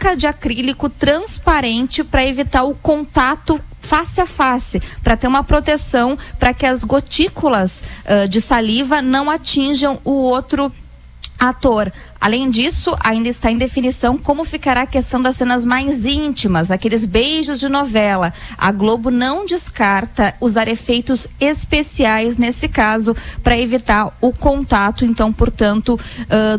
placa de acrílico transparente para evitar o contato face a face, para ter uma proteção para que as gotículas de saliva não atinjam o outro ator. Além disso, ainda está em definição como ficará a questão das cenas mais íntimas, aqueles beijos de novela. A Globo não descarta usar efeitos especiais nesse caso para evitar o contato, então, portanto,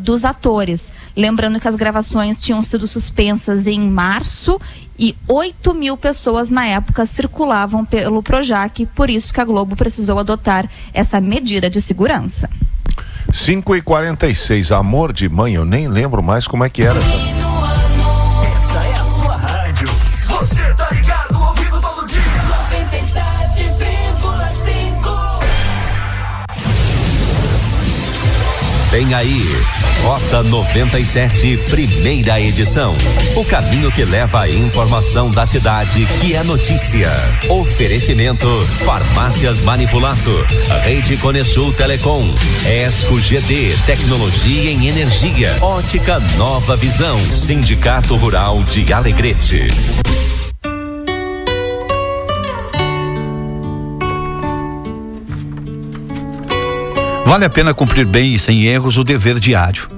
dos atores. Lembrando que as gravações tinham sido suspensas em março e 8.000 pessoas na época circulavam pelo Projac, por isso que a Globo precisou adotar essa medida de segurança. 5h46, Amor de Mãe, eu nem lembro mais como é que era. Essa é a sua rádio. Você tá ligado, ouvindo todo dia. 97,5. Vem aí, Rota 97, primeira edição. O caminho que leva a informação da cidade que é notícia. Oferecimento: Farmácias Manipulato, Rede Conesul Telecom, Esco GD, Tecnologia em Energia, Ótica Nova Visão, Sindicato Rural de Alegrete. Vale a pena cumprir bem e sem erros o dever diário.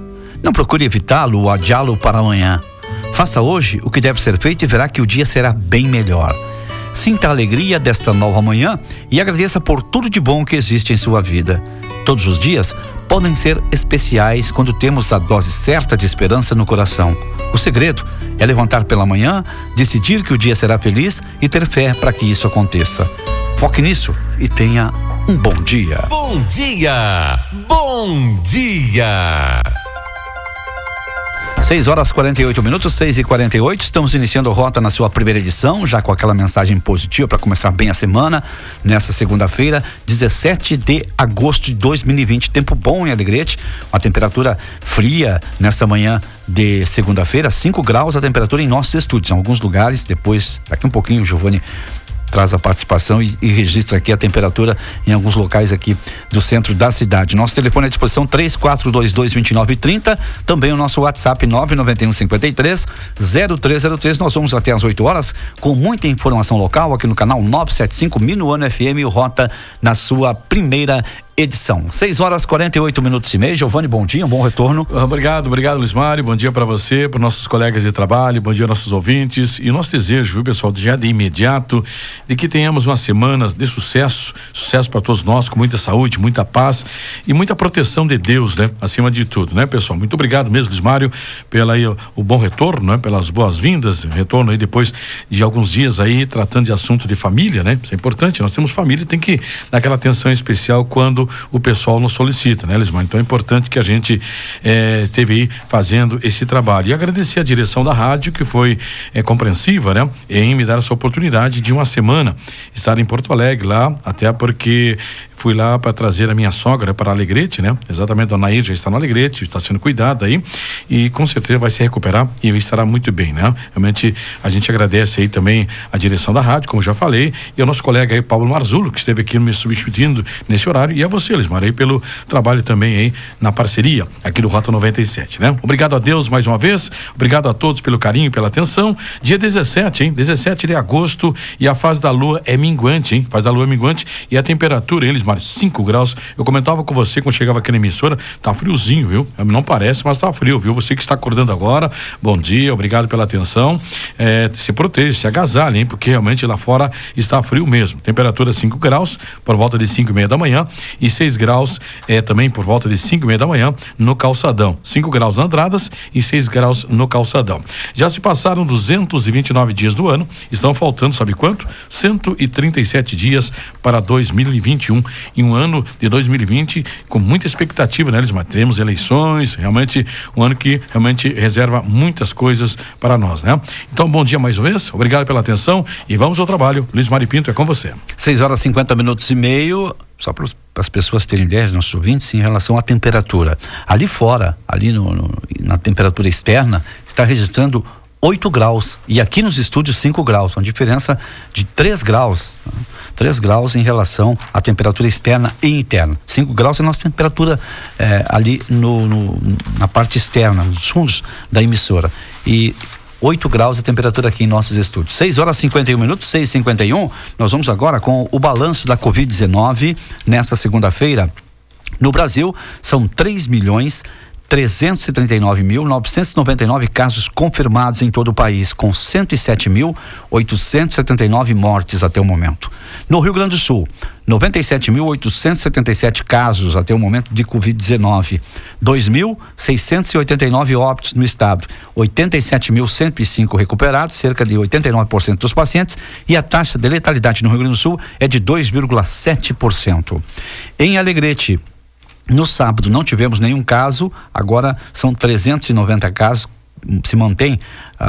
Não procure evitá-lo ou adiá-lo para amanhã. Faça hoje o que deve ser feito e verá que o dia será bem melhor. Sinta a alegria desta nova manhã e agradeça por tudo de bom que existe em sua vida. Todos os dias podem ser especiais quando temos a dose certa de esperança no coração. O segredo é levantar pela manhã, decidir que o dia será feliz e ter fé para que isso aconteça. Foque nisso e tenha um bom dia. Bom dia! Bom dia! 6h48, 6h48, estamos iniciando a Rota na sua primeira edição, já com aquela mensagem positiva para começar bem a semana, nessa segunda-feira, 17 de agosto de 2020, tempo bom em Alegrete, uma temperatura fria nessa manhã de segunda-feira, 5 graus a temperatura em nossos estúdios, em alguns lugares, depois, daqui um pouquinho, o Giovanni traz a participação e registra aqui a temperatura em alguns locais aqui do centro da cidade. Nosso telefone à disposição 3422-2930, também o nosso WhatsApp 99153-0303. Nós vamos até às 8 horas com muita informação local aqui no canal 975 Minuano FM, Rota na sua primeira edição. 6h48 e Giovanni, bom dia, um bom retorno. Obrigado, Luiz Mário, bom dia para você, para nossos colegas de trabalho, bom dia aos nossos ouvintes e o nosso desejo, viu, pessoal, já de imediato, de que tenhamos uma semana de sucesso para todos nós, com muita saúde, muita paz e muita proteção de Deus, né, acima de tudo, né, pessoal. Muito obrigado mesmo, Luiz Mário, pela aí, o bom retorno, né, pelas boas-vindas, retorno aí depois de alguns dias aí tratando de assunto de família, né, isso é importante, nós temos família e tem que dar aquela atenção especial quando o pessoal nos solicita, né, Lismar? Então é importante que a gente esteve aí fazendo esse trabalho e agradecer a direção da rádio que foi compreensiva, né, em me dar essa oportunidade de uma semana estar em Porto Alegre lá, até porque fui lá para trazer a minha sogra para Alegrete, né? Exatamente, a Nair já está no Alegrete, está sendo cuidada aí e com certeza vai se recuperar e estará muito bem, né? Realmente a gente agradece aí também a direção da rádio, como já falei, e ao nosso colega aí, Paulo Marzulo, que esteve aqui me substituindo nesse horário, e a você, Lismar, aí pelo trabalho também aí na parceria aqui do Rota 97, né? Obrigado a Deus mais uma vez, obrigado a todos pelo carinho, pela atenção. Dia 17, hein? 17 de agosto e a fase da lua é minguante, hein? Fase da lua é minguante e a temperatura, hein, Lismar, 5 graus. Eu comentava com você quando chegava aqui na emissora, tá friozinho, viu? Não parece, mas tá frio, viu? Você que está acordando agora, bom dia, obrigado pela atenção. Se proteja, se agasalhe, hein? Porque realmente lá fora está frio mesmo. Temperatura 5 graus, por volta de 5:30 da manhã, e 6 graus também por volta de 5:30 da manhã no Calçadão. 5 graus na Andradas e 6 graus no Calçadão. Já se passaram 229 dias do ano, estão faltando, sabe quanto? 137 dias para 2021. Em um ano de 2020 com muita expectativa, né, Lismar? Teremos eleições, realmente um ano que realmente reserva muitas coisas para nós, né? Então, bom dia mais uma vez, obrigado pela atenção e vamos ao trabalho. Luiz Mário Pinto, é com você. 6h50, só para as pessoas terem ideia, nossos ouvintes, em relação à temperatura. Ali fora, na temperatura externa, está registrando 8 graus e aqui nos estúdios 5 graus, uma diferença de 3 graus. 3 graus em relação à temperatura externa e interna. 5 graus é a nossa temperatura ali na parte externa, nos fundos da emissora. E 8 graus de temperatura aqui em nossos estúdios. 6h51, 6h51. Nós vamos agora com o balanço da Covid-19 nesta segunda-feira. No Brasil, são 3.339.999 casos confirmados em todo o país, com 107.879 mortes até o momento. No Rio Grande do Sul, 97.877 casos até o momento de Covid-19, 2.689 óbitos no estado, 87.105 recuperados, cerca de 89% dos pacientes, e a taxa de letalidade no Rio Grande do Sul é de 2,7%. Em Alegrete, no sábado não tivemos nenhum caso, agora são 390 casos, se mantém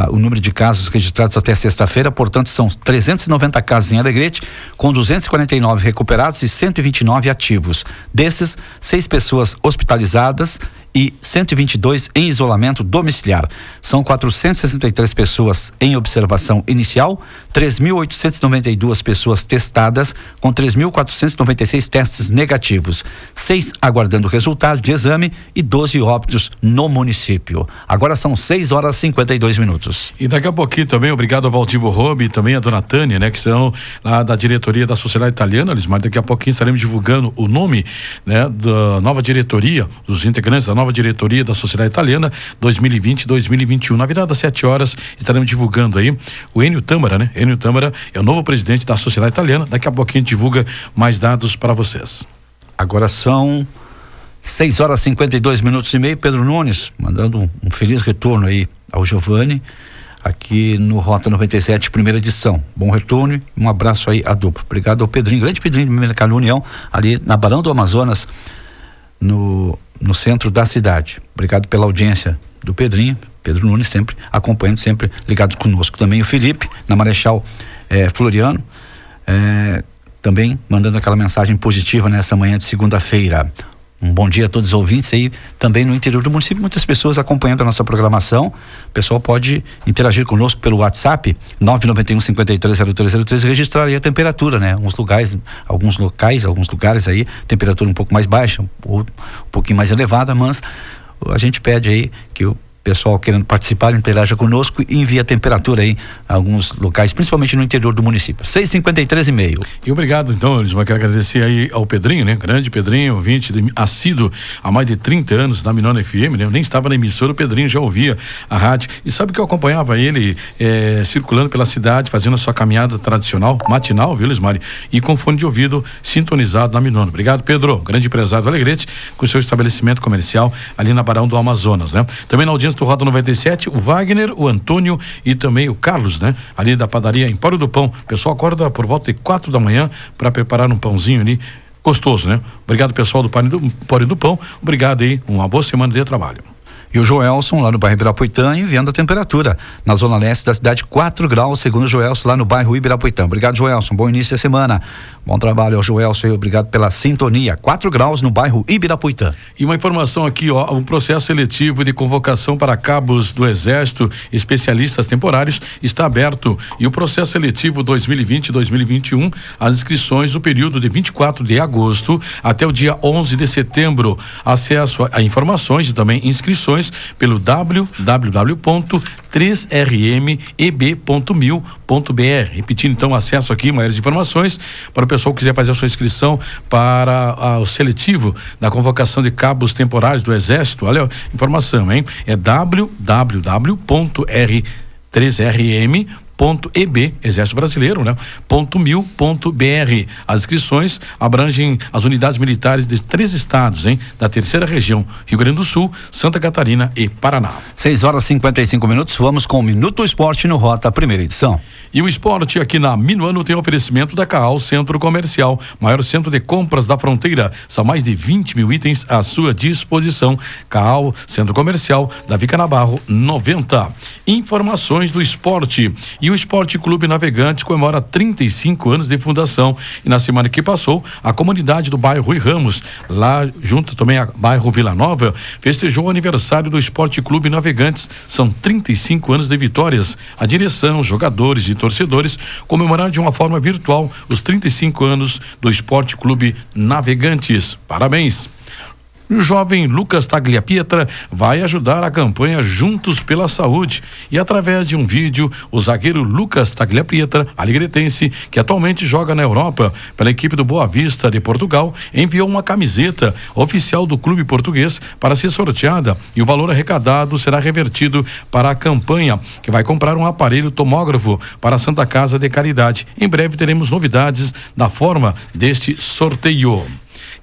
o número de casos registrados até sexta-feira, portanto são 390 casos em Alegrete, com 249 recuperados e 129 ativos. Desses, 6 pessoas hospitalizadas e 122 em isolamento domiciliar. São 463 pessoas em observação inicial, 3.892 pessoas testadas, com 3.496 testes negativos, 6 aguardando o resultado de exame e 12 óbitos no município. Agora são 6h52. E daqui a pouquinho também, obrigado ao Valdivo Robi e também a dona Tânia, né, que são lá da diretoria da Sociedade Italiana, Lismar. Daqui a pouquinho estaremos divulgando o nome, né, da nova diretoria, dos integrantes da nova diretoria da Sociedade Italiana 2020-2021. Na virada das 7h estaremos divulgando aí o Enio Tâmara, né? Enio Tâmara é o novo presidente da Sociedade Italiana. Daqui a pouquinho divulga mais dados para vocês. Agora são 6h52. Pedro Nunes mandando um feliz retorno aí ao Giovanni, aqui no Rota 97, primeira edição. Bom retorno e um abraço aí à dupla. Obrigado ao Pedrinho, grande Pedrinho do Mercado União, ali na Barão do Amazonas, no centro da cidade. Obrigado pela audiência do Pedrinho, Pedro Nunes sempre acompanhando, sempre ligado conosco. Também o Felipe, na Marechal Floriano, também mandando aquela mensagem positiva nessa manhã de segunda-feira. Um bom dia a todos os ouvintes aí, também no interior do município, muitas pessoas acompanhando a nossa programação. O pessoal pode interagir conosco pelo WhatsApp 991-530303 e registrar aí a temperatura, né? Alguns lugares aí, temperatura um pouco mais baixa ou um pouquinho mais elevada, mas a gente pede aí que o pessoal querendo participar, interaja conosco e envia a temperatura aí a alguns locais, principalmente no interior do município. 6h53. E obrigado, então, Elismar, quero agradecer aí ao Pedrinho, né? Grande Pedrinho, ouvinte assíduo há mais de 30 anos da Minona FM, né? Eu nem estava na emissora, o Pedrinho já ouvia a rádio. E sabe que eu acompanhava ele circulando pela cidade, fazendo a sua caminhada tradicional, matinal, viu, Elismar? E com fone de ouvido sintonizado na Minona. Obrigado, Pedro, grande empresário do Alegrete, com seu estabelecimento comercial ali na Barão do Amazonas, né? Também na audiência do Rota 97, o Wagner, o Antônio e também o Carlos, né? Ali da padaria Empório do Pão. O pessoal acorda por volta de 4 da manhã para preparar um pãozinho ali gostoso, né? Obrigado, pessoal do Empório do Pão. Obrigado aí, uma boa semana de trabalho. E o Joelson, lá no bairro Ibirapuitã, enviando a temperatura. Na zona leste da cidade, 4 graus, segundo o Joelson, lá no bairro Ibirapuitã. Obrigado, Joelson. Bom início da semana. Bom trabalho ao Joelson e obrigado pela sintonia. 4 graus no bairro Ibirapuitã. E uma informação aqui, ó, um processo seletivo de convocação para cabos do Exército, especialistas temporários, está aberto. E o processo seletivo 2020-2021, as inscrições no período de 24 de agosto até o dia 11 de setembro. Acesso a informações e também inscrições pelo www.3rmeb.mil.br. Repetindo então, acesso aqui, maiores informações para o pessoal que quiser fazer a sua inscrição para o seletivo da convocação de cabos temporários do Exército. Olha a informação, hein? É www.3rm.eb, Exército Brasileiro, né? .mil.br. As inscrições abrangem as unidades militares de 3 estados, hein? Da terceira região, Rio Grande do Sul, Santa Catarina e Paraná. 6h55. Vamos com o Minuto do Esporte no Rota, primeira edição. E o esporte aqui na Minuano tem oferecimento da Caal Centro Comercial, maior centro de compras da fronteira. São mais de 20 mil itens à sua disposição. Caal Centro Comercial, Davi Canabarro 90. Informações do esporte. E o Esporte Clube Navegantes comemora 35 anos de fundação. E na semana que passou, a comunidade do bairro Rui Ramos, lá junto também ao bairro Vila Nova, festejou o aniversário do Esporte Clube Navegantes. São 35 anos de vitórias. A direção, jogadores e torcedores comemoraram de uma forma virtual os 35 anos do Esporte Clube Navegantes. Parabéns! O jovem Lucas Tagliapietra vai ajudar a campanha Juntos pela Saúde e através de um vídeo, o zagueiro Lucas Tagliapietra, alegretense, que atualmente joga na Europa pela equipe do Boa Vista de Portugal, enviou uma camiseta oficial do clube português para ser sorteada e o valor arrecadado será revertido para a campanha, que vai comprar um aparelho tomógrafo para a Santa Casa de Caridade. Em breve teremos novidades da forma deste sorteio.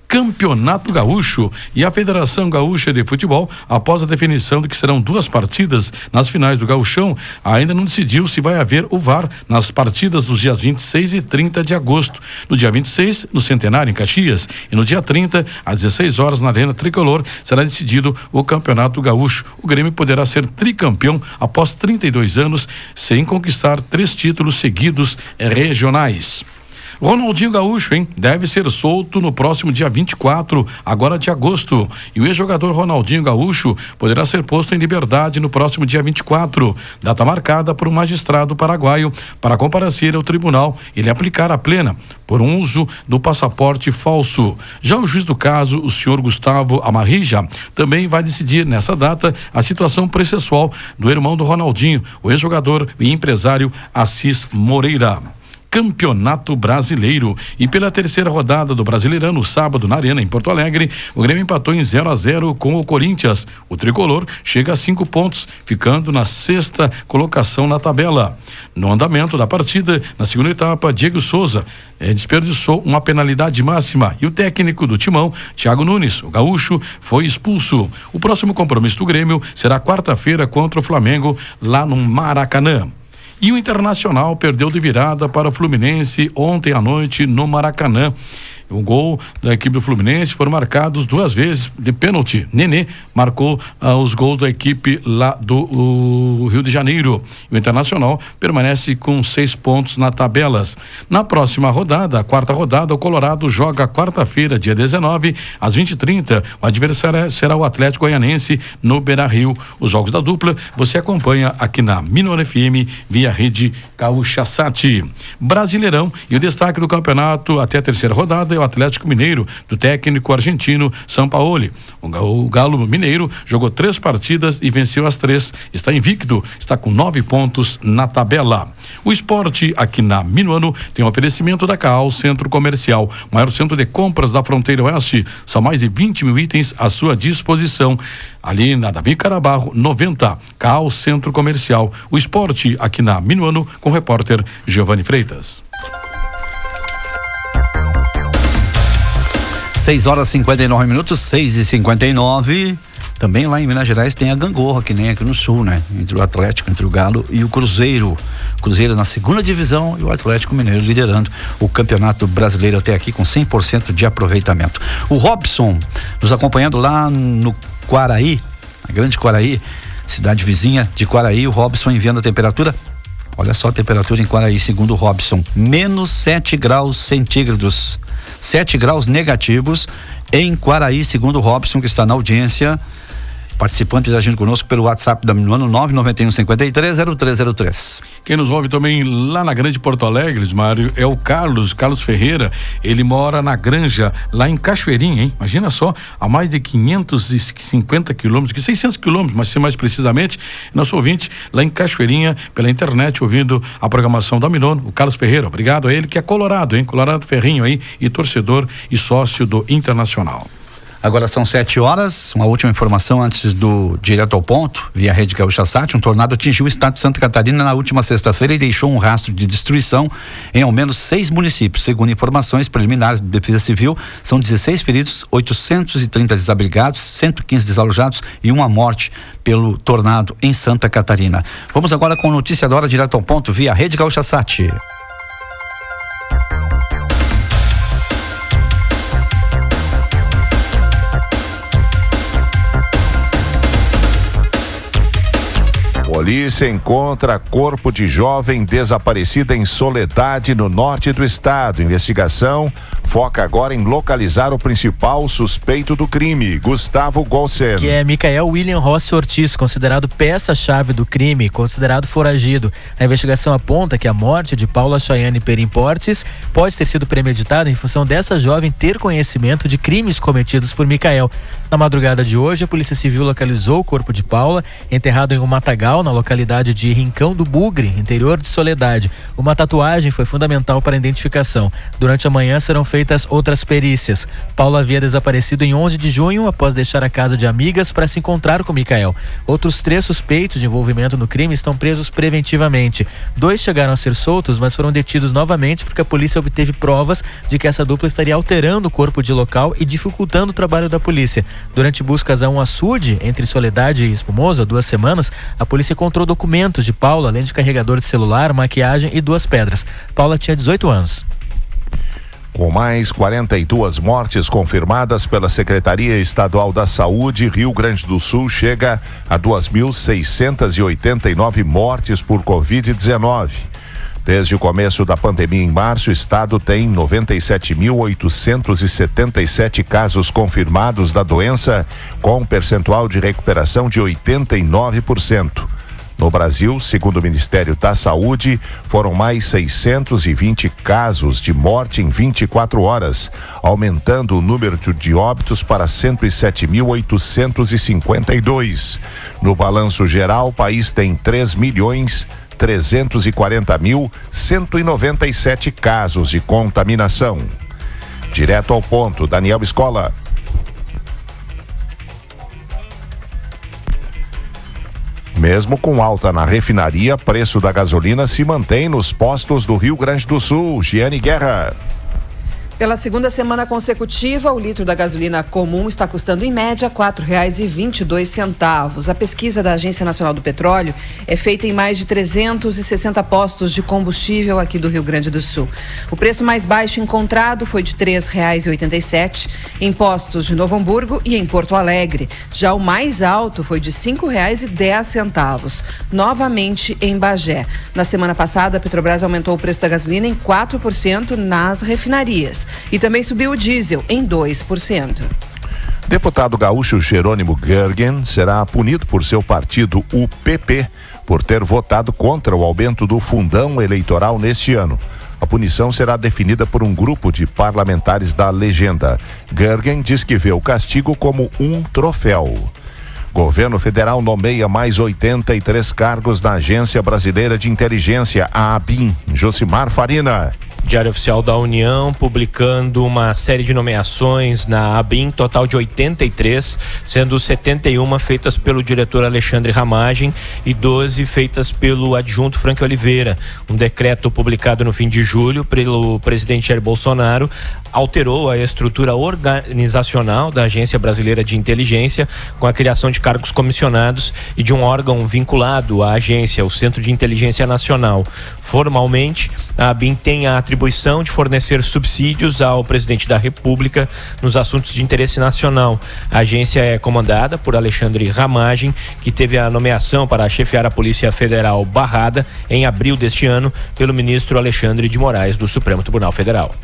Campeonato Gaúcho e a Federação Gaúcha de Futebol, após a definição de que serão 2 partidas nas finais do Gauchão, ainda não decidiu se vai haver o VAR nas partidas dos dias 26 e 30 de agosto. No dia 26, no Centenário, em Caxias, e no dia 30, às 16 horas, na Arena Tricolor, será decidido o Campeonato Gaúcho. O Grêmio poderá ser tricampeão após 32 anos, sem conquistar 3 títulos seguidos regionais. Ronaldinho Gaúcho, deve ser solto no próximo dia 24, agora de agosto. E o ex-jogador Ronaldinho Gaúcho poderá ser posto em liberdade no próximo dia 24, data marcada por um magistrado paraguaio para comparecer ao tribunal e lhe aplicar a pena por um uso do passaporte falso. Já o juiz do caso, o senhor Gustavo Amarrija, também vai decidir nessa data a situação processual do irmão do Ronaldinho, o ex-jogador e empresário Assis Moreira. Campeonato Brasileiro. E pela terceira rodada do Brasileirão, no sábado, na Arena, em Porto Alegre, o Grêmio empatou em 0-0 com o Corinthians. O tricolor chega a 5 pontos, ficando na 6ª colocação na tabela. No andamento da partida, na segunda etapa, Diego Souza desperdiçou uma penalidade máxima e o técnico do Timão, Thiago Nunes, o gaúcho, foi expulso. O próximo compromisso do Grêmio será quarta-feira contra o Flamengo, lá no Maracanã. E o Internacional perdeu de virada para o Fluminense ontem à noite no Maracanã. O gol da equipe do Fluminense foram marcados 2 vezes de pênalti. Nenê marcou os gols da equipe lá do Rio de Janeiro. O Internacional permanece com 6 pontos na tabelas. Na próxima rodada, a 4ª rodada, o Colorado joga quarta-feira, dia 19, às 20h30. O adversário será o Atlético Goianense no Beira-Rio. Os jogos da dupla você acompanha aqui na Minor FM via rede Gaúcha Sat. Brasileirão e o destaque do campeonato até a terceira rodada é o Atlético Mineiro, do técnico argentino Sampaoli. O Galo Mineiro jogou 3 partidas e venceu as 3. Está invicto, está com 9 pontos na tabela. O esporte aqui na Minuano tem um oferecimento da Caal Centro Comercial, maior centro de compras da fronteira oeste. São mais de 20 mil itens à sua disposição. Ali na Davi Carabarro, 90, Caal Centro Comercial. O esporte aqui na Minuano com o repórter Giovanni Freitas. 6h59, 6h59. Também lá em Minas Gerais tem a gangorra, que nem aqui no sul, né? Entre o Atlético, entre o Galo e o Cruzeiro. Cruzeiro na 2ª divisão e o Atlético Mineiro liderando o Campeonato Brasileiro até aqui com 100% de aproveitamento. O Robson nos acompanhando lá no Quaraí, a grande Quaraí, cidade vizinha de Quaraí. O Robson enviando a temperatura. Olha só a temperatura em Quaraí, segundo o Robson, menos 7 graus centígrados. 7 graus negativos em Quaraí, segundo o Robson, que está na audiência, participante da gente conosco pelo WhatsApp da Minuano 991530303. Quem nos ouve também lá na Grande Porto Alegre, Mário, é o Carlos Ferreira. Ele mora na Granja, lá em Cachoeirinha, Imagina só, a mais de 550 quilômetros, 600 quilômetros, mas mais precisamente, nosso ouvinte lá em Cachoeirinha, pela internet, ouvindo a programação da Minuano, o Carlos Ferreira. Obrigado a ele, que é colorado, Colorado ferrinho aí, e torcedor e sócio do Internacional. Agora são 7 horas, uma última informação antes do Direto ao Ponto, via Rede Gaúcha Sat. Um tornado atingiu o estado de Santa Catarina na última sexta-feira e deixou um rastro de destruição em ao menos 6 municípios. Segundo informações preliminares da Defesa Civil, são 16 feridos, 830 desabrigados, 115 desalojados e uma morte pelo tornado em Santa Catarina. Vamos agora com notícia da hora, Direto ao Ponto, via Rede Gaúcha Sat. Polícia encontra corpo de jovem desaparecida em Soledade, no norte do estado. Investigação foca agora em localizar o principal suspeito do crime, Gustavo Golsen. Que é Micael William Rossi Ortiz, considerado peça-chave do crime, considerado foragido. A investigação aponta que a morte de Paula Chayane Perim Portes pode ter sido premeditada em função dessa jovem ter conhecimento de crimes cometidos por Micael. Na madrugada de hoje, a Polícia Civil localizou o corpo de Paula, enterrado em um matagal na localidade de Rincão do Bugre, interior de Soledade. Uma tatuagem foi fundamental para a identificação. Durante a manhã serão feitas outras perícias. Paula havia desaparecido em 11 de junho após deixar a casa de amigas para se encontrar com Micael. Outros 3 suspeitos de envolvimento no crime estão presos preventivamente. 2 chegaram a ser soltos, mas foram detidos novamente porque a polícia obteve provas de que essa dupla estaria alterando o corpo de local e dificultando o trabalho da polícia. Durante buscas a um açude entre Soledade e Espumoso há 2 semanas, a polícia encontrou documentos de Paula, além de carregador de celular, maquiagem e 2 pedras. Paula tinha 18 anos. Com mais 42 mortes confirmadas pela Secretaria Estadual da Saúde, Rio Grande do Sul chega a 2.689 mortes por Covid-19. Desde o começo da pandemia em março, o estado tem 97.877 casos confirmados da doença, com um percentual de recuperação de 89%. No Brasil, segundo o Ministério da Saúde, foram mais 620 casos de morte em 24 horas, aumentando o número de óbitos para 107.852. No balanço geral, o país tem 3.340.197 casos de contaminação. Direto ao ponto, Daniel Escola. Mesmo com alta na refinaria, preço da gasolina se mantém nos postos do Rio Grande do Sul. Giane Guerra. Pela segunda semana consecutiva, o litro da gasolina comum está custando em média R$ 4,22. A pesquisa da Agência Nacional do Petróleo é feita em mais de 360 postos de combustível aqui do Rio Grande do Sul. O preço mais baixo encontrado foi de R$ 3,87 em postos de Novo Hamburgo e em Porto Alegre. Já o mais alto foi de R$ 5,10, novamente em Bagé. Na semana passada, a Petrobras aumentou o preço da gasolina em 4% nas refinarias. E também subiu o diesel em 2%. Deputado gaúcho Jerônimo Gergen será punido por seu partido, o PP, por ter votado contra o aumento do fundão eleitoral neste ano. A punição será definida por um grupo de parlamentares da legenda. Gergen diz que vê o castigo como um troféu. Governo federal nomeia mais 83 cargos na Agência Brasileira de Inteligência, a ABIN. Josimar Farina. Diário Oficial da União publicando uma série de nomeações na ABIN, total de 83, sendo 71 feitas pelo diretor Alexandre Ramagem e 12 feitas pelo adjunto Frank Oliveira. Um decreto publicado no fim de julho pelo presidente Jair Bolsonaro alterou a estrutura organizacional da Agência Brasileira de Inteligência, com a criação de cargos comissionados e de um órgão vinculado à agência, o Centro de Inteligência Nacional. Formalmente, a ABIN tem a atribuição de fornecer subsídios ao presidente da República nos assuntos de interesse nacional. A agência é comandada por Alexandre Ramagem, que teve a nomeação para chefiar a Polícia Federal barrada em abril deste ano pelo ministro Alexandre de Moraes, do Supremo Tribunal Federal.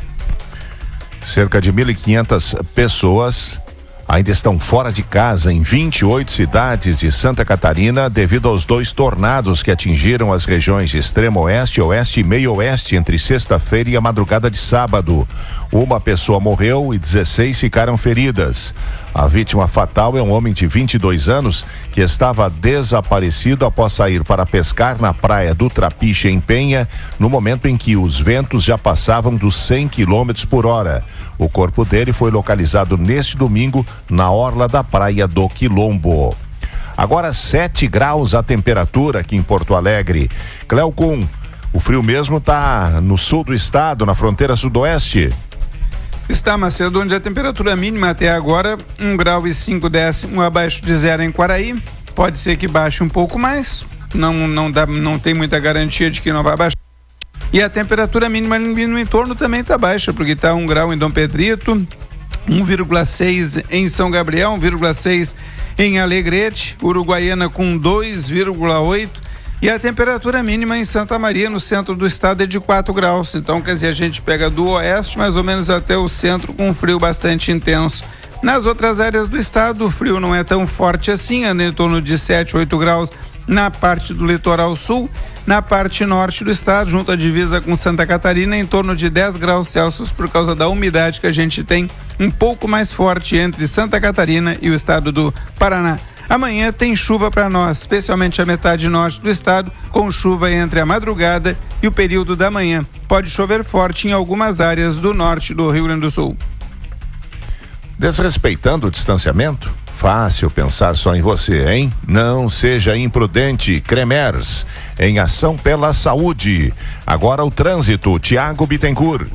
Cerca de 1.500 pessoas ainda estão fora de casa em 28 cidades de Santa Catarina devido aos 2 tornados que atingiram as regiões de extremo oeste, oeste e meio oeste entre sexta-feira e a madrugada de sábado. Uma pessoa morreu e 16 ficaram feridas. A vítima fatal é um homem de 22 anos que estava desaparecido após sair para pescar na praia do Trapiche, em Penha, no momento em que os ventos já passavam dos 100 km por hora. O corpo dele foi localizado neste domingo na orla da praia do Quilombo. Agora 7 graus a temperatura aqui em Porto Alegre. Cleocum, o frio mesmo está no sul do estado, na fronteira sudoeste. Está, Macedo, onde a temperatura mínima até agora 1 grau e 5 décimos abaixo de 0 em Quaraí. Pode ser que baixe um pouco mais, não tem muita garantia de que não vai baixar. E a temperatura mínima no entorno também está baixa, porque está 1 grau em Dom Pedrito, 1,6 em São Gabriel, 1,6 em Alegrete, Uruguaiana com 2,8, E a temperatura mínima em Santa Maria, no centro do estado, é de 4 graus. Então, quer dizer, a gente pega do oeste mais ou menos até o centro com um frio bastante intenso. Nas outras áreas do estado, o frio não é tão forte assim, anda em torno de 7, 8 graus na parte do litoral sul. Na parte norte do estado, junto à divisa com Santa Catarina, em torno de 10 graus Celsius por causa da umidade que a gente tem um pouco mais forte entre Santa Catarina e o estado do Paraná. Amanhã tem chuva para nós, especialmente a metade norte do estado, com chuva entre a madrugada e o período da manhã. Pode chover forte em algumas áreas do norte do Rio Grande do Sul. Desrespeitando o distanciamento? Fácil pensar só em você, hein? Não seja imprudente. Cremers, em ação pela saúde. Agora o trânsito, Tiago Bittencourt.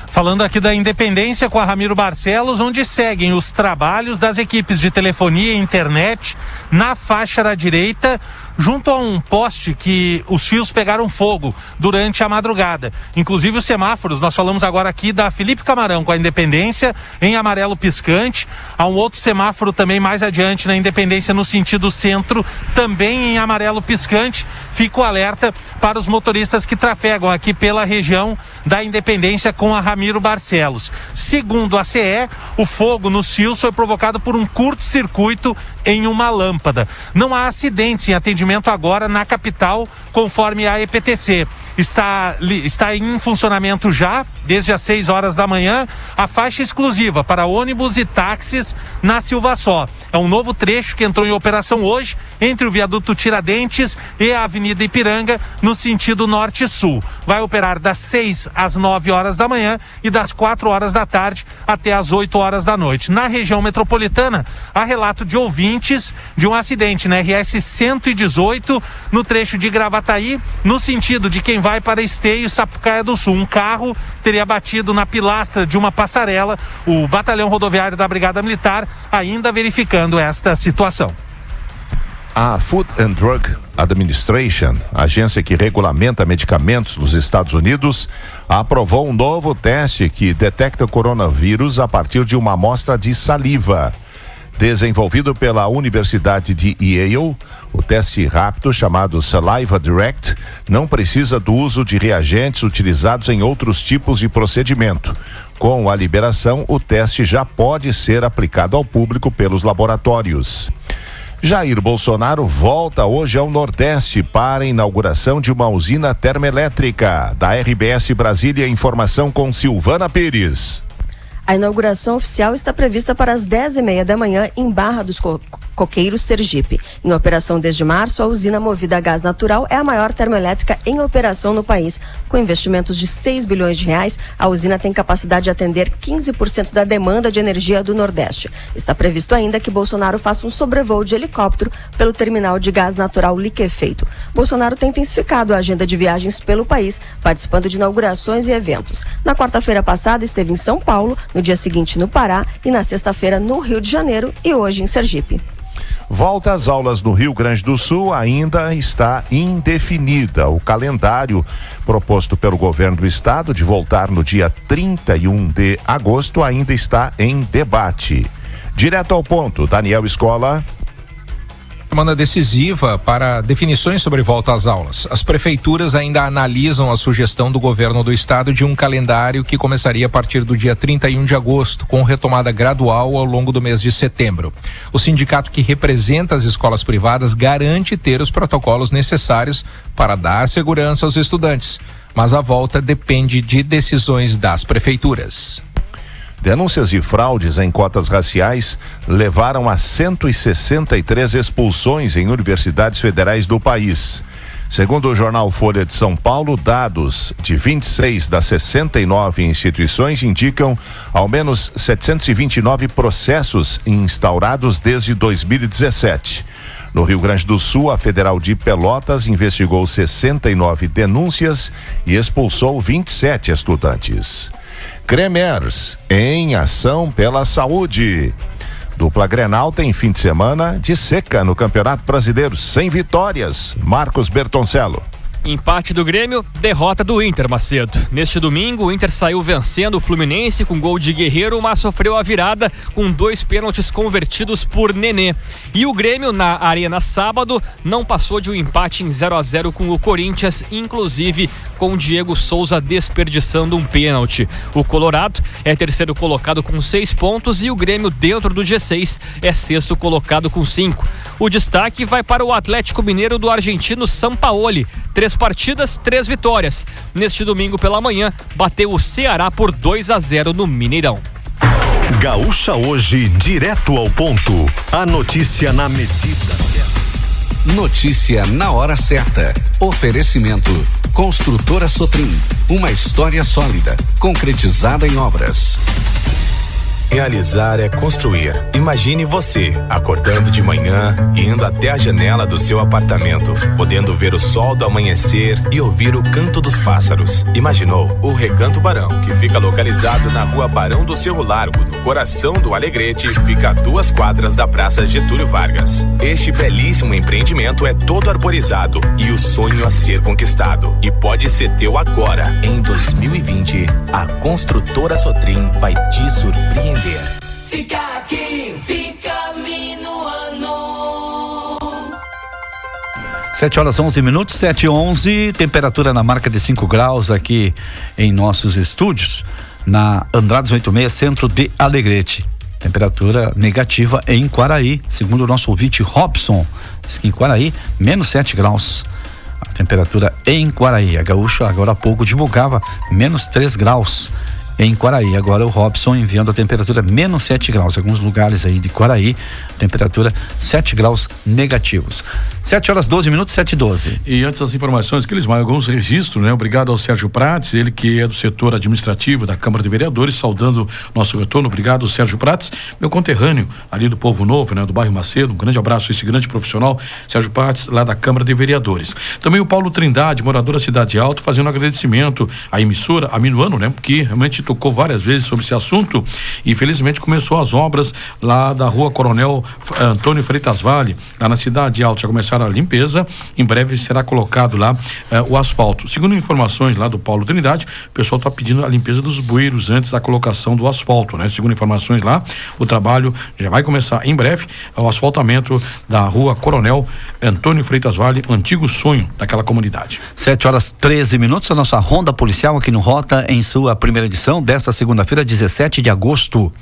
Falando aqui da Independência com a Ramiro Barcelos, onde seguem os trabalhos das equipes de telefonia e internet na faixa da direita, junto a um poste que os fios pegaram fogo durante a madrugada. Inclusive os semáforos, nós falamos agora aqui da Felipe Camarão com a Independência em amarelo piscante. Há um outro semáforo também mais adiante na Independência no sentido centro, também em amarelo piscante. Fica o alerta para os motoristas que trafegam aqui pela região da Independência com a Ramiro Barcelos. Segundo a CE, o fogo nos fios foi provocado por um curto-circuito em uma lâmpada. Não há acidentes em atendimento agora na capital, conforme a EPTC. Está em funcionamento já, desde as 6 horas da manhã, a faixa exclusiva para ônibus e táxis na Silva Só. É um novo trecho que entrou em operação hoje entre o viaduto Tiradentes e a Avenida Ipiranga, no sentido norte-sul. Vai operar das 6 às 9 horas da manhã e das 4 horas da tarde até às 8 horas da noite. Na região metropolitana, há relato de ouvintes de um acidente na RS 118, no trecho de Gravataí, no sentido de quem vai para Esteio e Sapucaia do Sul. Um carro teria batido na pilastra de uma passarela. O Batalhão Rodoviário da Brigada Militar ainda verificando esta situação. A Food and Drug Administration, agência que regulamenta medicamentos nos Estados Unidos, aprovou um novo teste que detecta coronavírus a partir de uma amostra de saliva. Desenvolvido pela Universidade de Yale, o teste rápido chamado Saliva Direct não precisa do uso de reagentes utilizados em outros tipos de procedimento. Com a liberação, o teste já pode ser aplicado ao público pelos laboratórios. Jair Bolsonaro volta hoje ao Nordeste para a inauguração de uma usina termoelétrica. Da RBS Brasília, informação com Silvana Pires. A inauguração oficial está prevista para as 10h30 da manhã em Barra dos Coqueiros, Sergipe. Em operação desde março, a usina movida a gás natural é a maior termoelétrica em operação no país. Com investimentos de 6 bilhões de reais, a usina tem capacidade de atender 15% da demanda de energia do Nordeste. Está previsto ainda que Bolsonaro faça um sobrevoo de helicóptero pelo terminal de gás natural liquefeito. Bolsonaro tem intensificado a agenda de viagens pelo país, participando de inaugurações e eventos. Na quarta-feira passada, esteve em São Paulo, no dia seguinte no Pará e na sexta-feira no Rio de Janeiro e hoje em Sergipe. Volta às aulas no Rio Grande do Sul ainda está indefinida. O calendário proposto pelo governo do estado de voltar no dia 31 de agosto ainda está em debate. Direto ao ponto, Daniel Escola. Semana decisiva para definições sobre volta às aulas. As prefeituras ainda analisam a sugestão do governo do estado de um calendário que começaria a partir do dia 31 de agosto, com retomada gradual ao longo do mês de setembro. O sindicato que representa as escolas privadas garante ter os protocolos necessários para dar segurança aos estudantes, mas a volta depende de decisões das prefeituras. Denúncias de fraudes em cotas raciais levaram a 163 expulsões em universidades federais do país. Segundo o jornal Folha de São Paulo, dados de 26 das 69 instituições indicam ao menos 729 processos instaurados desde 2017. No Rio Grande do Sul, a Federal de Pelotas investigou 69 denúncias e expulsou 27 estudantes. Cremers, em ação pela saúde. Dupla Grenal tem fim de semana de seca no Campeonato Brasileiro, sem vitórias. Marcos Bertoncello. Empate do Grêmio, derrota do Inter, Macedo. Neste domingo, o Inter saiu vencendo o Fluminense com gol de Guerreiro, mas sofreu a virada com 2 pênaltis convertidos por Nenê. E o Grêmio, na Arena sábado, não passou de um empate em 0-0 com o Corinthians, inclusive com o Diego Souza desperdiçando um pênalti. O Colorado é terceiro colocado com 6 pontos e o Grêmio, dentro do G6, é sexto colocado com 5. O destaque vai para o Atlético Mineiro do argentino Sampaoli. 3 partidas, 3 vitórias. Neste domingo pela manhã, bateu o Ceará por 2-0 no Mineirão. Gaúcha Hoje, direto ao ponto. A notícia na medida certa. Notícia na hora certa. Oferecimento. Construtora Sotrim. Uma história sólida, concretizada em obras. Realizar é construir. Imagine você acordando de manhã, indo até a janela do seu apartamento, podendo ver o sol do amanhecer e ouvir o canto dos pássaros. Imaginou o Recanto Barão, que fica localizado na rua Barão do Cerro Largo, no coração do Alegrete, fica a 2 quadras da Praça Getúlio Vargas. Este belíssimo empreendimento é todo arborizado e o sonho a ser conquistado. E pode ser teu agora. Em 2020, a Construtora Sotrim vai te surpreender. Fica aqui, fica minuano. 7h11, 7h11, temperatura na marca de 5 graus aqui em nossos estúdios, na Andrades 86, centro de Alegrete. Temperatura negativa em Quaraí, segundo o nosso ouvinte Robson, diz que em Quaraí, menos 7 graus. A temperatura em Quaraí, a Gaúcha agora há pouco divulgava menos 3 graus. Em Quaraí, agora o Robson enviando a temperatura menos 7 graus. Alguns lugares aí de Quaraí, temperatura 7 graus negativos. 7h12, 7h12. E antes das informações, que eles mais alguns registros, né? Obrigado ao Sérgio Prates, ele que é do setor administrativo da Câmara de Vereadores, saudando nosso retorno. Obrigado, Sérgio Prates, meu conterrâneo ali do Povo Novo, né? Do bairro Macedo. Um grande abraço a esse grande profissional, Sérgio Prates, lá da Câmara de Vereadores. Também o Paulo Trindade, morador da Cidade Alta, fazendo um agradecimento à emissora, a Minuano, né? Que realmente tocou várias vezes sobre esse assunto e felizmente começou as obras lá da rua Coronel Antônio Freitas Vale, lá na Cidade Alta. Já começaram a limpeza, em breve será colocado lá o asfalto. Segundo informações lá do Paulo Trindade, o pessoal está pedindo a limpeza dos bueiros antes da colocação do asfalto, né? Segundo informações lá, o trabalho já vai começar em breve, o asfaltamento da rua Coronel Antônio Freitas Vale, antigo sonho daquela comunidade. 7h13, a nossa ronda policial aqui no Rota, em sua primeira edição desta segunda-feira, 17 de agosto.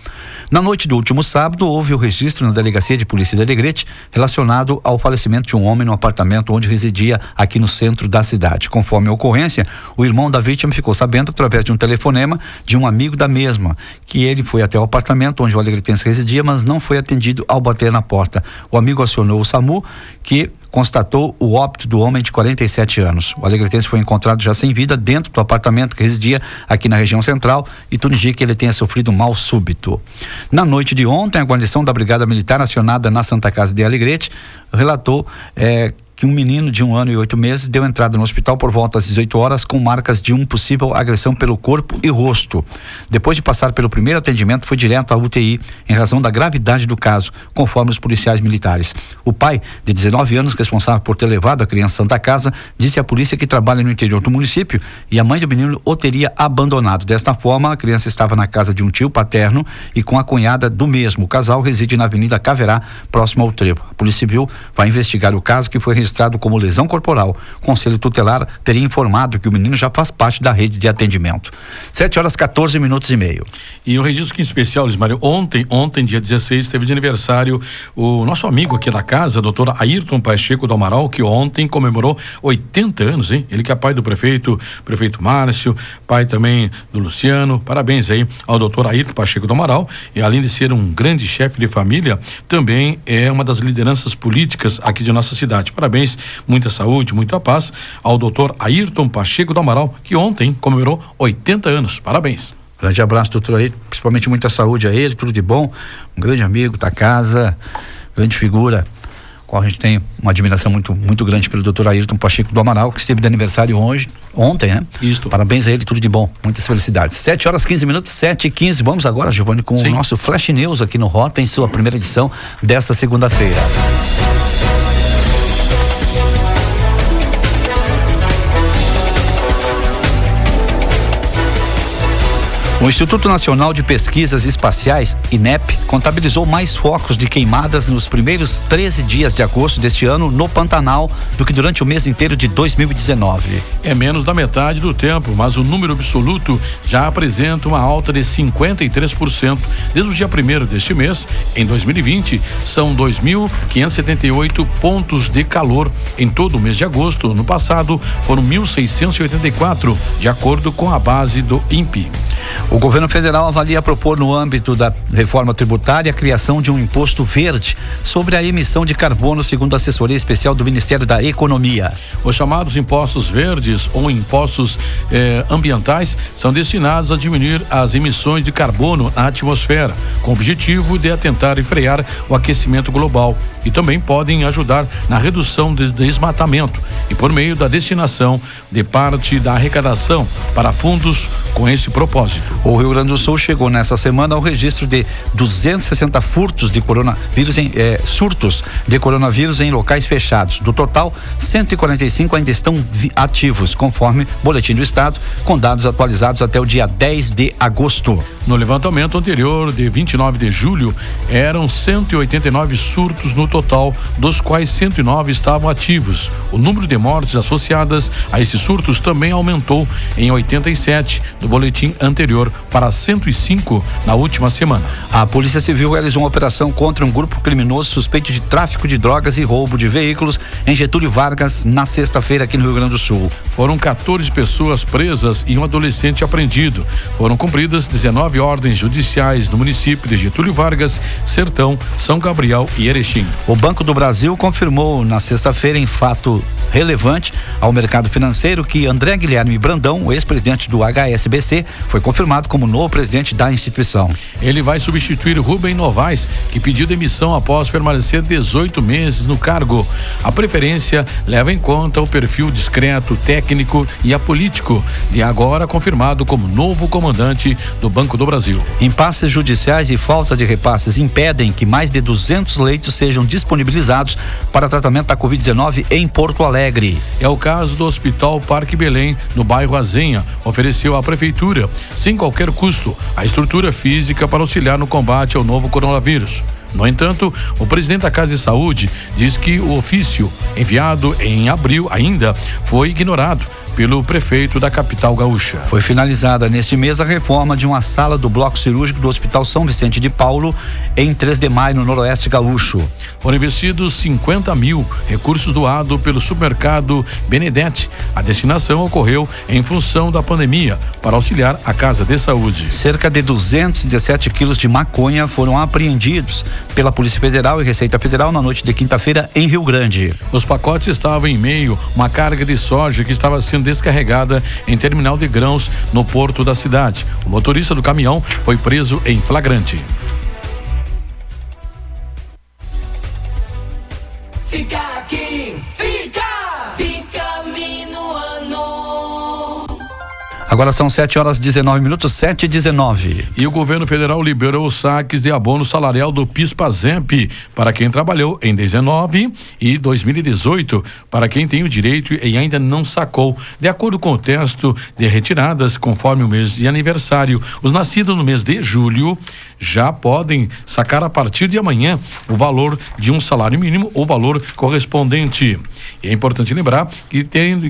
Na noite do último sábado, houve o registro na Delegacia de Polícia de Alegrete relacionado ao falecimento de um homem no apartamento onde residia aqui no centro da cidade. Conforme a ocorrência, o irmão da vítima ficou sabendo através de um telefonema de um amigo da mesma, que ele foi até o apartamento onde o alegretense residia, mas não foi atendido ao bater na porta. O amigo acionou o SAMU, que constatou o óbito do homem de 47 anos. O alegretense foi encontrado já sem vida dentro do apartamento que residia aqui na região central e tudo indica que ele tenha sofrido mal súbito. Na noite de ontem, a guarnição da Brigada Militar acionada na Santa Casa de Alegrete relatou que um menino de 1 ano e 8 meses deu entrada no hospital por volta às 18 horas com marcas de uma possível agressão pelo corpo e rosto. Depois de passar pelo primeiro atendimento, foi direto à UTI em razão da gravidade do caso, conforme os policiais militares. O pai, de 19 anos, responsável por ter levado a criança à Santa Casa, disse à polícia que trabalha no interior do município e a mãe do menino o teria abandonado. Desta forma, a criança estava na casa de um tio paterno e com a cunhada do mesmo. O casal reside na Avenida Caverá, próximo ao trevo. A Polícia Civil vai investigar o caso, que foi registrado como lesão corporal. O Conselho Tutelar teria informado que o menino já faz parte da rede de atendimento. 7h14. E um registro em especial, Lismário, ontem, dia 16, teve de aniversário o nosso amigo aqui da casa, doutor Ayrton Pacheco do Amaral, que ontem comemorou 80 anos, hein? Ele que é pai do prefeito Márcio, pai também do Luciano. Parabéns aí ao doutor Ayrton Pacheco do Amaral, e além de ser um grande chefe de família, também é uma das lideranças políticas aqui de nossa cidade. Parabéns, muita saúde, muita paz ao doutor Ayrton Pacheco do Amaral, que ontem comemorou 80 anos. Parabéns. Grande abraço, doutor Ayrton, principalmente muita saúde a ele, tudo de bom, um grande amigo da casa, grande figura, qual a gente tem uma admiração muito grande pelo doutor Ayrton Pacheco do Amaral, que esteve de aniversário ontem, né? Isso. Parabéns a ele, tudo de bom, muitas felicidades. 7h15, 7h15, vamos agora, Giovanni, com o nosso Flash News aqui no Rota, em sua primeira edição desta segunda-feira. O Instituto Nacional de Pesquisas Espaciais, INEP, contabilizou mais focos de queimadas nos primeiros 13 dias de agosto deste ano no Pantanal do que durante o mês inteiro de 2019. É menos da metade do tempo, mas o número absoluto já apresenta uma alta de 53%. Desde o dia 1º deste mês, em 2020, são 2.578 pontos de calor em todo o mês de agosto. No passado, foram 1.684, de acordo com a base do INPE. O governo federal avalia propor no âmbito da reforma tributária a criação de um imposto verde sobre a emissão de carbono, segundo a assessoria especial do Ministério da Economia. Os chamados impostos verdes ou impostos ambientais são destinados a diminuir as emissões de carbono na atmosfera, com o objetivo de atentar e frear o aquecimento global, e também podem ajudar na redução do desmatamento e por meio da destinação de parte da arrecadação para fundos com esse propósito. O Rio Grande do Sul chegou nessa semana ao registro de 260 furtos de coronavírus surtos de coronavírus em locais fechados. Do total, 145 ainda estão ativos, conforme boletim do estado, com dados atualizados até o dia 10 de agosto. No levantamento anterior, de 29 de julho, eram 189 surtos no total, dos quais 109 estavam ativos. O número de mortes associadas a esses surtos também aumentou em 87 do boletim anterior para 105 na última semana. A Polícia Civil realizou uma operação contra um grupo criminoso suspeito de tráfico de drogas e roubo de veículos em Getúlio Vargas na sexta-feira aqui no Rio Grande do Sul. Foram 14 pessoas presas e um adolescente apreendido. Foram cumpridas 19 ordens judiciais no município de Getúlio Vargas, Sertão, São Gabriel e Erechim. O Banco do Brasil confirmou na sexta-feira, em fato relevante ao mercado financeiro, que André Guilherme Brandão, o ex-presidente do HSBC, foi confirmado como novo presidente da instituição. Ele vai substituir Rubem Novaes, que pediu demissão após permanecer 18 meses no cargo. A preferência leva em conta o perfil discreto, técnico e apolítico, e agora confirmado como novo comandante do Banco do Brasil. Impasses judiciais e falta de repasses impedem que mais de 200 leitos sejam disponibilizados para tratamento da Covid-19 em Porto Alegre. É o caso do Hospital Parque Belém, no bairro Azenha. Ofereceu à prefeitura, sem qualquer custo, a estrutura física para auxiliar no combate ao novo coronavírus. No entanto, o presidente da Casa de Saúde diz que o ofício enviado em abril ainda foi ignorado pelo prefeito da capital gaúcha. Foi finalizada neste mês a reforma de uma sala do bloco cirúrgico do Hospital São Vicente de Paulo, em 3 de maio, no Noroeste Gaúcho. Foram investidos 50 mil, recursos doados pelo supermercado Benedetti. A destinação ocorreu em função da pandemia, para auxiliar a Casa de Saúde. Cerca de 217 quilos de maconha foram apreendidos pela Polícia Federal e Receita Federal na noite de quinta-feira em Rio Grande. Os pacotes estavam em meio a uma carga de soja que estava sendo descarregada em terminal de grãos no porto da cidade. O motorista do caminhão foi preso em flagrante. Fica aqui, fica minuano. Agora são 7h19, 7h19. E o governo federal liberou os saques de abono salarial do PIS/PASEMP para quem trabalhou em 19 e 2018, para quem tem o direito e ainda não sacou. De acordo com o texto de retiradas, conforme o mês de aniversário, os nascidos no mês de julho já podem sacar a partir de amanhã o valor de um salário mínimo ou valor correspondente. E é importante lembrar que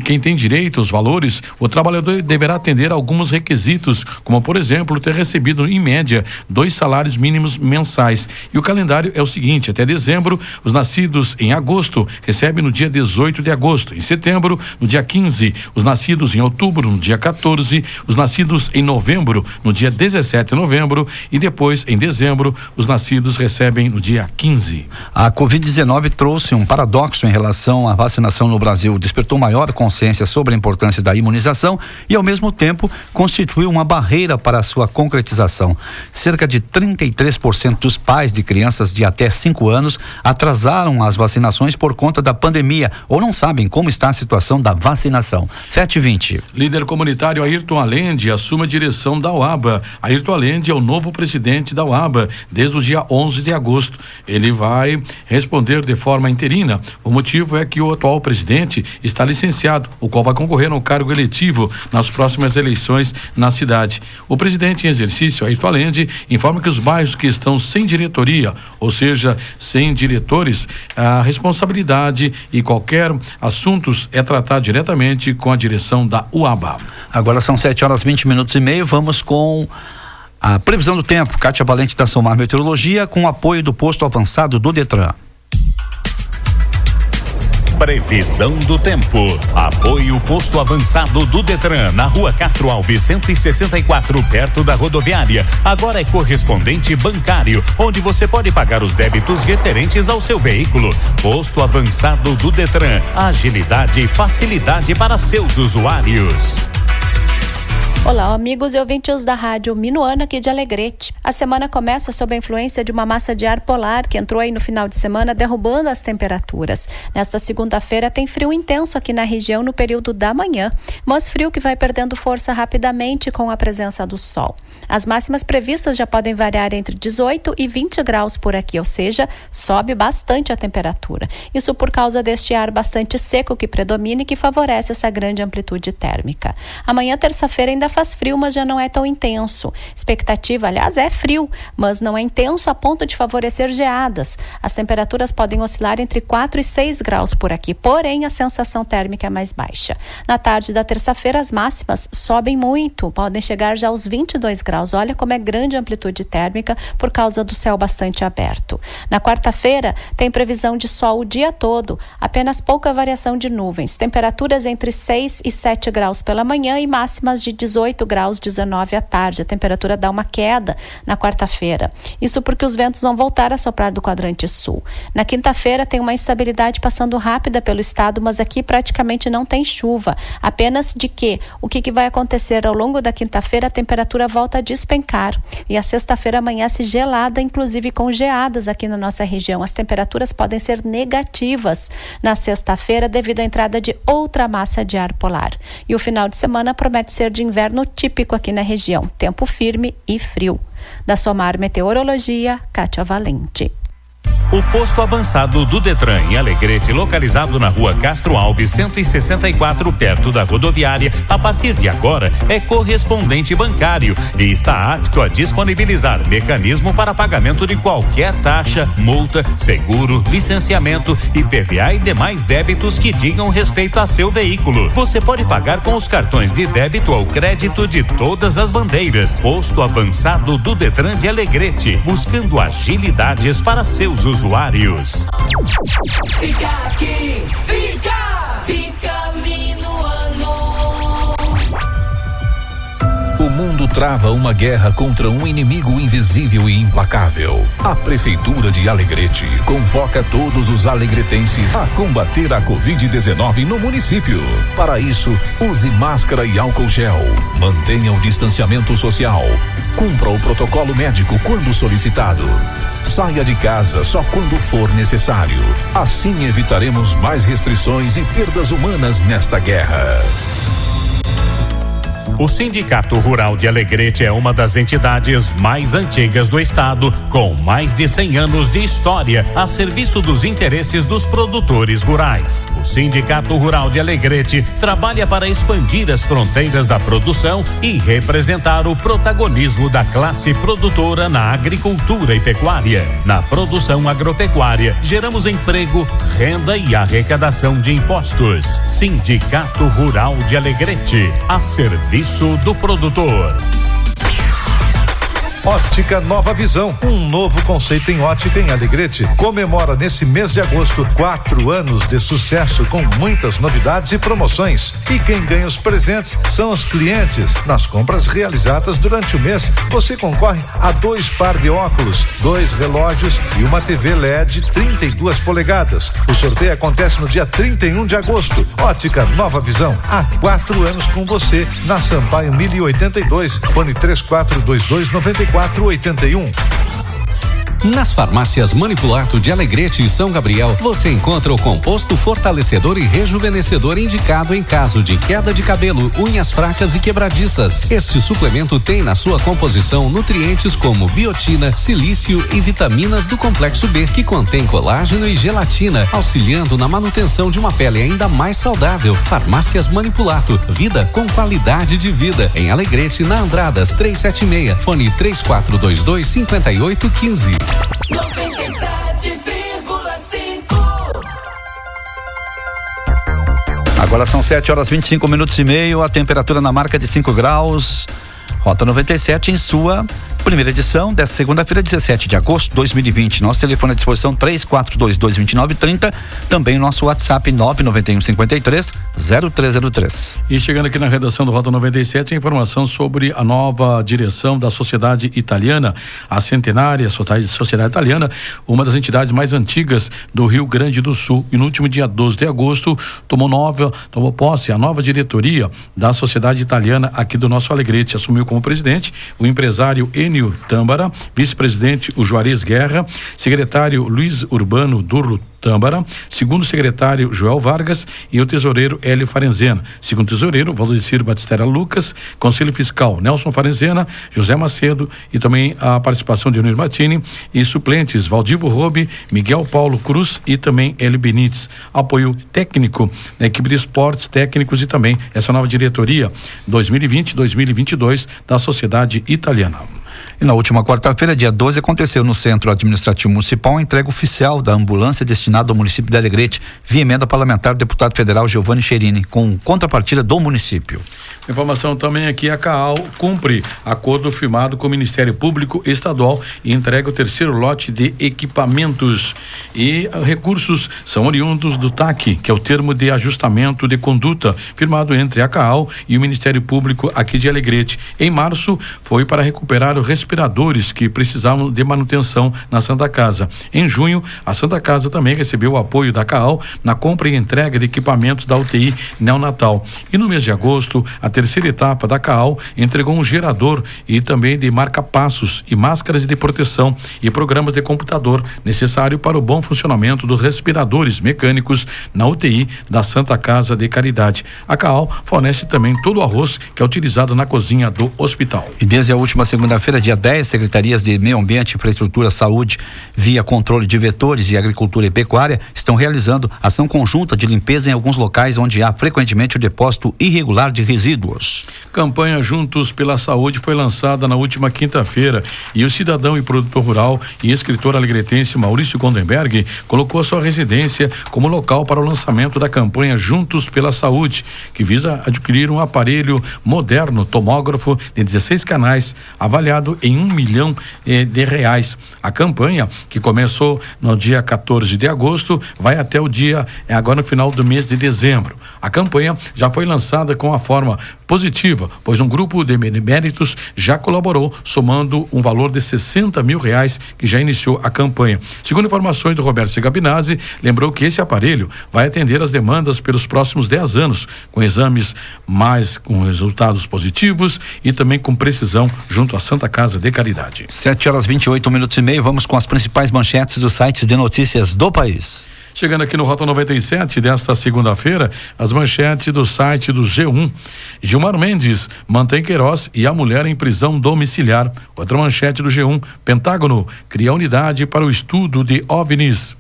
quem tem direito aos valores, o trabalhador deverá atender a alguns requisitos, como por exemplo, ter recebido em média 2 salários mínimos mensais. E o calendário é o seguinte: até dezembro, os nascidos em agosto recebem no dia 18 de agosto, em setembro, no dia 15, os nascidos em outubro, no dia 14, os nascidos em novembro, no dia 17 de novembro, e depois, em dezembro, os nascidos recebem no dia 15. A Covid-19 trouxe um paradoxo em relação à vacinação no Brasil. Despertou maior consciência sobre a importância da imunização e, ao mesmo tempo, constituiu uma barreira para a sua concretização. Cerca de 33% dos pais de crianças de até 5 anos atrasaram as vacinações por conta da pandemia ou não sabem como está a situação da vacinação. 7h20. Líder comunitário Ayrton Allende assume a direção da UABA. Ayrton Allende é o novo presidente da UABA desde o dia 11 de agosto. Ele vai responder de forma interina. O motivo é que o o atual presidente está licenciado, o qual vai concorrer ao cargo eletivo nas próximas eleições na cidade. O presidente em exercício, Ayrton Allende, informa que os bairros que estão sem diretoria, ou seja, sem diretores, a responsabilidade e qualquer assuntos é tratado diretamente com a direção da UABA. Agora são 7h20, vamos com a previsão do tempo. Kátia Valente da Somar Meteorologia, com apoio do posto avançado do Detran. Previsão do tempo. Apoio posto avançado do Detran, na Rua Castro Alves 164, perto da rodoviária. Agora é correspondente bancário, onde você pode pagar os débitos referentes ao seu veículo. Posto avançado do Detran, agilidade e facilidade para seus usuários. Olá, amigos e ouvintes da rádio Minuano aqui de Alegrete. A semana começa sob a influência de uma massa de ar polar que entrou aí no final de semana, derrubando as temperaturas. Nesta segunda-feira tem frio intenso aqui na região no período da manhã, mas frio que vai perdendo força rapidamente com a presença do sol. As máximas previstas já podem variar entre 18 e 20 graus por aqui, ou seja, sobe bastante a temperatura. Isso por causa deste ar bastante seco que predomina e que favorece essa grande amplitude térmica. Amanhã, terça-feira, ainda faz frio, mas já não é tão intenso. Expectativa, aliás, é frio, mas não é intenso a ponto de favorecer geadas. As temperaturas podem oscilar entre 4 e 6 graus por aqui, porém a sensação térmica é mais baixa. Na tarde da terça-feira, as máximas sobem muito, podem chegar já aos 22 graus. Olha como é grande a amplitude térmica por causa do céu bastante aberto. Na quarta-feira, tem previsão de sol o dia todo, apenas pouca variação de nuvens. Temperaturas entre 6 e 7 graus pela manhã e máximas de 18 graus, 19 à tarde. A temperatura dá uma queda na quarta-feira. Isso porque os ventos vão voltar a soprar do quadrante sul. Na quinta-feira tem uma instabilidade passando rápida pelo estado, mas aqui praticamente não tem chuva. Apenas de que o que vai acontecer ao longo da quinta-feira, a temperatura volta a despencar. E a sexta-feira amanhece gelada, inclusive com geadas aqui na nossa região. As temperaturas podem ser negativas na sexta-feira devido à entrada de outra massa de ar polar. E o final de semana promete ser de inverno típico aqui na região. Tempo firme e frio. Da Somar Meteorologia, Kátia Valente. O posto avançado do Detran em Alegrete, localizado na Rua Castro Alves 164, perto da rodoviária, a partir de agora é correspondente bancário e está apto a disponibilizar mecanismo para pagamento de qualquer taxa, multa, seguro, licenciamento, IPVA e demais débitos que digam respeito a seu veículo. Você pode pagar com os cartões de débito ou crédito de todas as bandeiras. Posto avançado do Detran de Alegrete, buscando agilidades para seus usuários. Fica aqui, fica Minuano. O mundo trava uma guerra contra um inimigo invisível e implacável. A Prefeitura de Alegrete convoca todos os alegretenses a combater a Covid-19 no município. Para isso, use máscara e álcool gel. Mantenha o distanciamento social. Cumpra o protocolo médico quando solicitado. Saia de casa só quando for necessário. Assim evitaremos mais restrições e perdas humanas nesta guerra. O Sindicato Rural de Alegrete é uma das entidades mais antigas do estado, com mais de 100 anos de história a serviço dos interesses dos produtores rurais. O Sindicato Rural de Alegrete trabalha para expandir as fronteiras da produção e representar o protagonismo da classe produtora na agricultura e pecuária. Na produção agropecuária, geramos emprego, renda e arrecadação de impostos. Sindicato Rural de Alegrete, a serviço do produtor. Ótica Nova Visão, um novo conceito em ótica em Alegrete. Comemora nesse mês de agosto 4 anos de sucesso com muitas novidades e promoções. E quem ganha os presentes são os clientes. Nas compras realizadas durante o mês, você concorre a 2 par de óculos, 2 relógios e uma TV LED 32 polegadas. O sorteio acontece no dia 31 de agosto. Ótica Nova Visão, há 4 anos com você, na Sampaio 1082, fone 34229481. Nas farmácias Manipulato de Alegrete e São Gabriel, você encontra o composto fortalecedor e rejuvenescedor indicado em caso de queda de cabelo, unhas fracas e quebradiças. Este suplemento tem na sua composição nutrientes como biotina, silício e vitaminas do complexo B, que contém colágeno e gelatina, auxiliando na manutenção de uma pele ainda mais saudável. Farmácias Manipulato, vida com qualidade de vida. Em Alegrete, na Andradas 376, fone 3422-5815. 97,5. Agora são 7h25 a temperatura na marca de 5 graus. Rota 97 em sua primeira edição desta segunda-feira, 17 de agosto de 2020. Nosso telefone à disposição 3422-2930. Também nosso WhatsApp 99153-0303. E chegando aqui na redação do Rota 97, a informação sobre a nova direção da Sociedade Italiana, a centenária Sociedade Italiana, uma das entidades mais antigas do Rio Grande do Sul. E no último dia 12 de agosto tomou posse a nova diretoria da Sociedade Italiana aqui do nosso Alegrete. Assumiu como presidente o empresário Enio Tâmbara, vice-presidente o Juarez Guerra, secretário Luiz Urbano Durro Tâmbara, segundo secretário Joel Vargas e o tesoureiro Hélio Farenzena. Segundo tesoureiro Valdecir Batistera Lucas, conselho fiscal Nelson Farenzena, José Macedo e também a participação de Unir Martini e suplentes Valdivo Robe, Miguel Paulo Cruz e também Hélio Benites. Apoio técnico na equipe de esportes técnicos e também essa nova diretoria 2020-2022 da Sociedade Italiana. E na última quarta-feira, dia 12, aconteceu no Centro Administrativo Municipal a entrega oficial da ambulância destinada ao município de Alegrete, via emenda parlamentar do deputado federal Giovanni Cherini, com contrapartida do município. Informação também aqui, a CAAL cumpre acordo firmado com o Ministério Público Estadual e entrega o terceiro lote de equipamentos. E recursos são oriundos do TAC, que é o termo de ajustamento de conduta, firmado entre a CAAL e o Ministério Público aqui de Alegrete. Em março, foi para recuperar os respiradores que precisavam de manutenção na Santa Casa. Em junho, a Santa Casa também recebeu o apoio da CAAL na compra e entrega de equipamentos da UTI neonatal. E no mês de agosto, a terceira etapa da CAAL entregou um gerador e também de marca-passos e máscaras de proteção e programas de computador necessário para o bom funcionamento dos respiradores mecânicos na UTI da Santa Casa de Caridade. A CAAL fornece também todo o arroz que é utilizado na cozinha do hospital. E desde a última segunda-feira, dia 10, secretarias de Meio Ambiente, Infraestrutura, Saúde, via controle de vetores e Agricultura e Pecuária estão realizando ação conjunta de limpeza em alguns locais onde há frequentemente o depósito irregular de resíduos. Campanha Juntos pela Saúde foi lançada na última quinta-feira e o cidadão e produtor rural e escritor alegretense Maurício Gondenberg colocou a sua residência como local para o lançamento da campanha Juntos pela Saúde, que visa adquirir um aparelho moderno tomógrafo de 16 canais, avaliado em R$1 milhão de reais. A campanha, que começou no dia 14 de agosto, vai até o dia, agora no final do mês de dezembro. A campanha já foi lançada com a forma positiva, pois um grupo de beneméritos já colaborou, somando um valor de R$60 mil que já iniciou a campanha. Segundo informações do Roberto Segabinazzi, lembrou que esse aparelho vai atender as demandas pelos próximos 10 anos, com exames com resultados positivos e também com precisão junto à Santa Casa de Caridade. 7h28, vamos com as principais manchetes dos sites de notícias do país. Chegando aqui no Rota 97 desta segunda-feira, as manchetes do site do G1. Gilmar Mendes mantém Queiroz e a mulher em prisão domiciliar. Outra manchete do G1, Pentágono cria unidade para o estudo de OVNIs.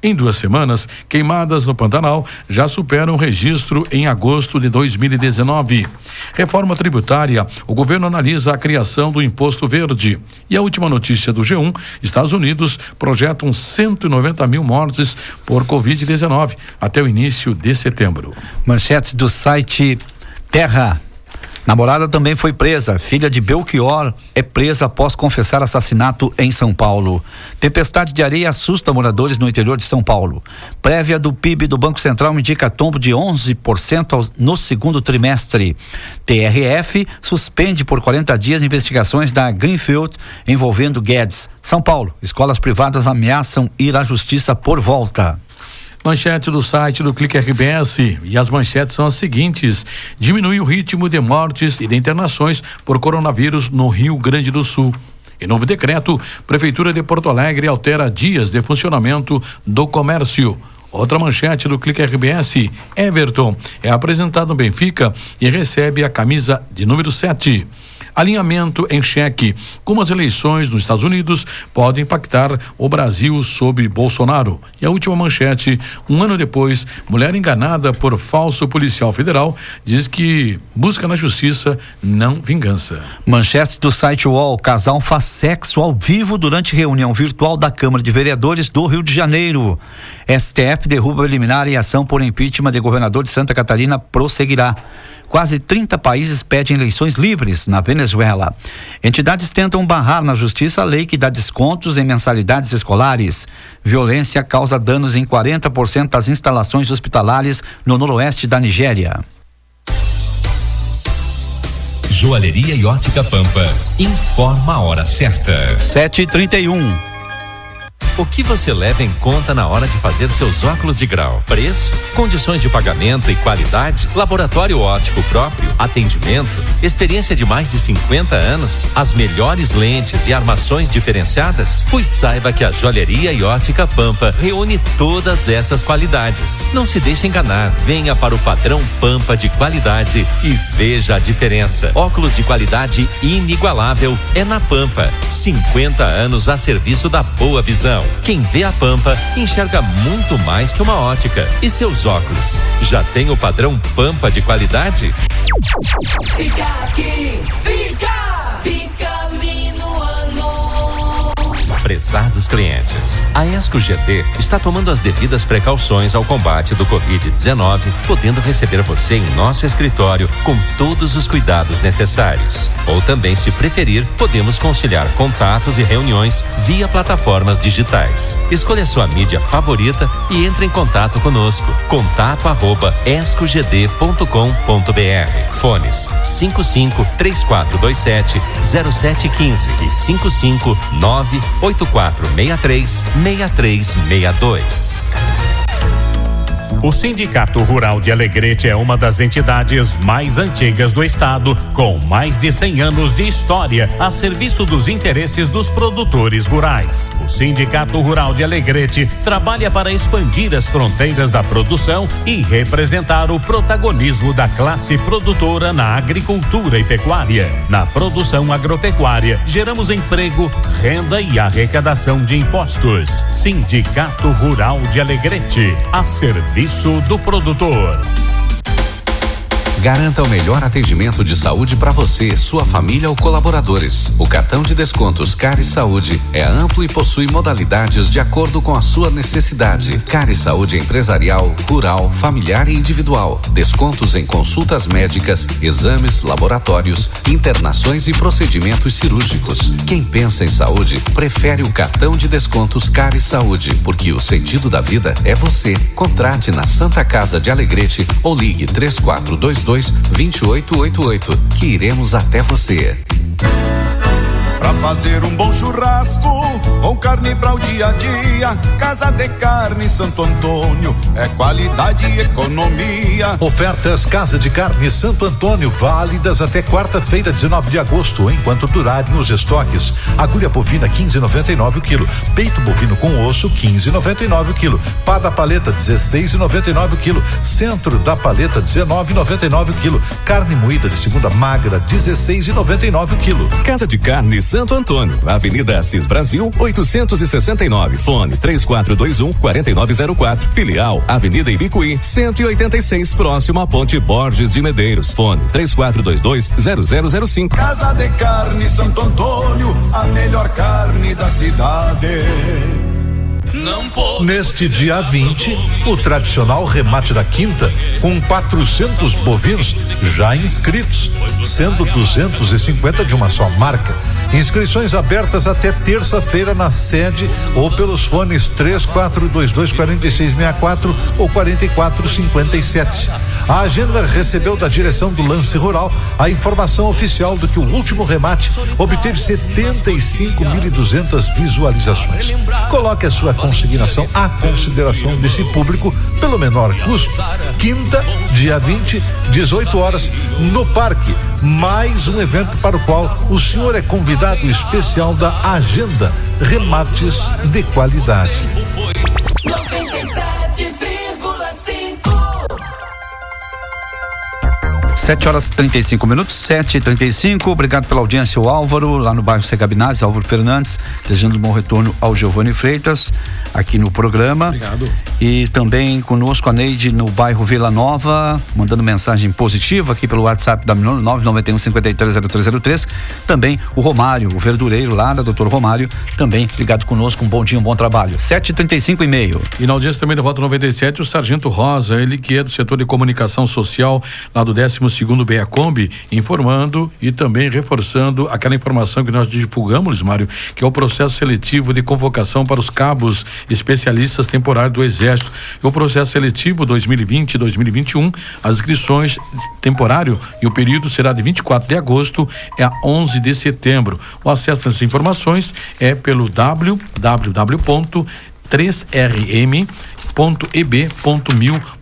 Em 2 semanas, queimadas no Pantanal já superam o registro em agosto de 2019. Reforma tributária, o governo analisa a criação do Imposto Verde. E a última notícia do G1, Estados Unidos projetam 190 mil mortes por Covid-19 até o início de setembro. Manchetes do site Terra. Namorada também foi presa. Filha de Belchior é presa após confessar assassinato em São Paulo. Tempestade de areia assusta moradores no interior de São Paulo. Prévia do PIB do Banco Central indica tombo de 11% no segundo trimestre. TRF suspende por 40 dias investigações da Greenfield envolvendo Guedes. São Paulo, escolas privadas ameaçam ir à justiça por volta. Manchete do site do Clique RBS, e as manchetes são as seguintes: diminui o ritmo de mortes e de internações por coronavírus no Rio Grande do Sul. Em novo decreto, Prefeitura de Porto Alegre altera dias de funcionamento do comércio. Outra manchete do Clique RBS, Everton é apresentado no Benfica e recebe a camisa de número 7. Alinhamento em xeque. Como as eleições nos Estados Unidos podem impactar o Brasil sob Bolsonaro. E a última manchete, um ano depois, mulher enganada por falso policial federal diz que busca na justiça, não vingança. Manchete do site UOL, casal faz sexo ao vivo durante reunião virtual da Câmara de Vereadores do Rio de Janeiro. STF derruba liminar e ação por impeachment de governador de Santa Catarina prosseguirá. Quase 30 países pedem eleições livres na Venezuela. Entidades tentam barrar na justiça a lei que dá descontos em mensalidades escolares. Violência causa danos em 40% das instalações hospitalares no noroeste da Nigéria. Joalheria e Ótica Pampa. Informa a hora certa. 7h31. O que você leva em conta na hora de fazer seus óculos de grau? Preço, condições de pagamento e qualidade, laboratório óptico próprio, atendimento, experiência de mais de 50 anos, as melhores lentes e armações diferenciadas? Pois saiba que a Joalheria e Ótica Pampa reúne todas essas qualidades. Não se deixe enganar, venha para o padrão Pampa de qualidade e veja a diferença. Óculos de qualidade inigualável é na Pampa. 50 anos a serviço da boa visão. Quem vê a Pampa enxerga muito mais que uma ótica. E seus óculos já tem o padrão Pampa de qualidade? Fica aqui, fica minuano. Prezados clientes, a Esco GD está tomando as devidas precauções ao combate do Covid-19, podendo receber você em nosso escritório com todos os cuidados necessários. Ou também, se preferir, podemos conciliar contatos e reuniões via plataformas digitais. Escolha sua mídia favorita e entre em contato conosco. contato@escogd.com.br. Fones 55-3427-0715 e 559-8463-6362. O Sindicato Rural de Alegrete é uma das entidades mais antigas do estado, com mais de 100 anos de história a serviço dos interesses dos produtores rurais. O Sindicato Rural de Alegrete trabalha para expandir as fronteiras da produção e representar o protagonismo da classe produtora na agricultura e pecuária. Na produção agropecuária, geramos emprego, renda e arrecadação de impostos. Sindicato Rural de Alegrete, a serviço do produtor. Garanta o melhor atendimento de saúde para você, sua família ou colaboradores. O cartão de descontos Cari Saúde é amplo e possui modalidades de acordo com a sua necessidade. Cari Saúde é empresarial, rural, familiar e individual. Descontos em consultas médicas, exames, laboratórios, internações e procedimentos cirúrgicos. Quem pensa em saúde, prefere o cartão de descontos Cari Saúde, porque o sentido da vida é você. Contrate na Santa Casa de Alegrete ou ligue 3422-2888, que iremos até você. Pra fazer um bom churrasco, com carne para o dia a dia, Casa de Carne Santo Antônio, é qualidade e economia. Ofertas Casa de Carne Santo Antônio, válidas até quarta-feira, 19 de agosto, enquanto durarem os estoques. Agulha bovina 15,99 o quilo, peito bovino com osso 15,99 o quilo, pá da paleta 16,99 o quilo, centro da paleta 19,99 o quilo, carne moída de segunda magra 16,99 o quilo. Casa de Carne Santo Antônio, Avenida Assis Brasil, 869, fone 3421-4904, filial Avenida Ibicuí, 186, próximo à Ponte Borges de Medeiros, fone 3422-0005. Casa de Carne Santo Antônio, a melhor carne da cidade. Neste dia 20, o tradicional remate da quinta, com 400 bovinos já inscritos, sendo 250 de uma só marca. Inscrições abertas até terça-feira na sede ou pelos fones 3422-4664 ou 4457. A agenda recebeu da direção do Lance Rural a informação oficial de que o último remate obteve 75.200 visualizações. Coloque a sua consignação à consideração desse público pelo menor custo. Quinta, dia 20, 18 horas, no Parque. Mais um evento para o qual o senhor é convidado especial da agenda. Remates de qualidade. 7h35, 7h35. Obrigado pela audiência, o Álvaro, lá no bairro Segabinazes, Álvaro Fernandes, desejando um bom retorno ao Giovanni Freitas, aqui no programa. Obrigado. E também conosco a Neide no bairro Vila Nova, mandando mensagem positiva aqui pelo WhatsApp da 991-530303. Também o Romário, o verdureiro lá da Doutor Romário, também ligado conosco. Um bom dia, um bom trabalho. 7h35. E na audiência também da Rota 97, o Sargento Rosa, ele que é do setor de comunicação social lá do 12º BEACOMB, informando e também reforçando aquela informação que nós divulgamos, Mário, que é o processo seletivo de convocação para os cabos especialistas temporários do Exército. O processo seletivo 2020-2021, as inscrições temporário e o período será de 24 de agosto a 11 de setembro. O acesso às informações é pelo www.3rm.eb.mil.br.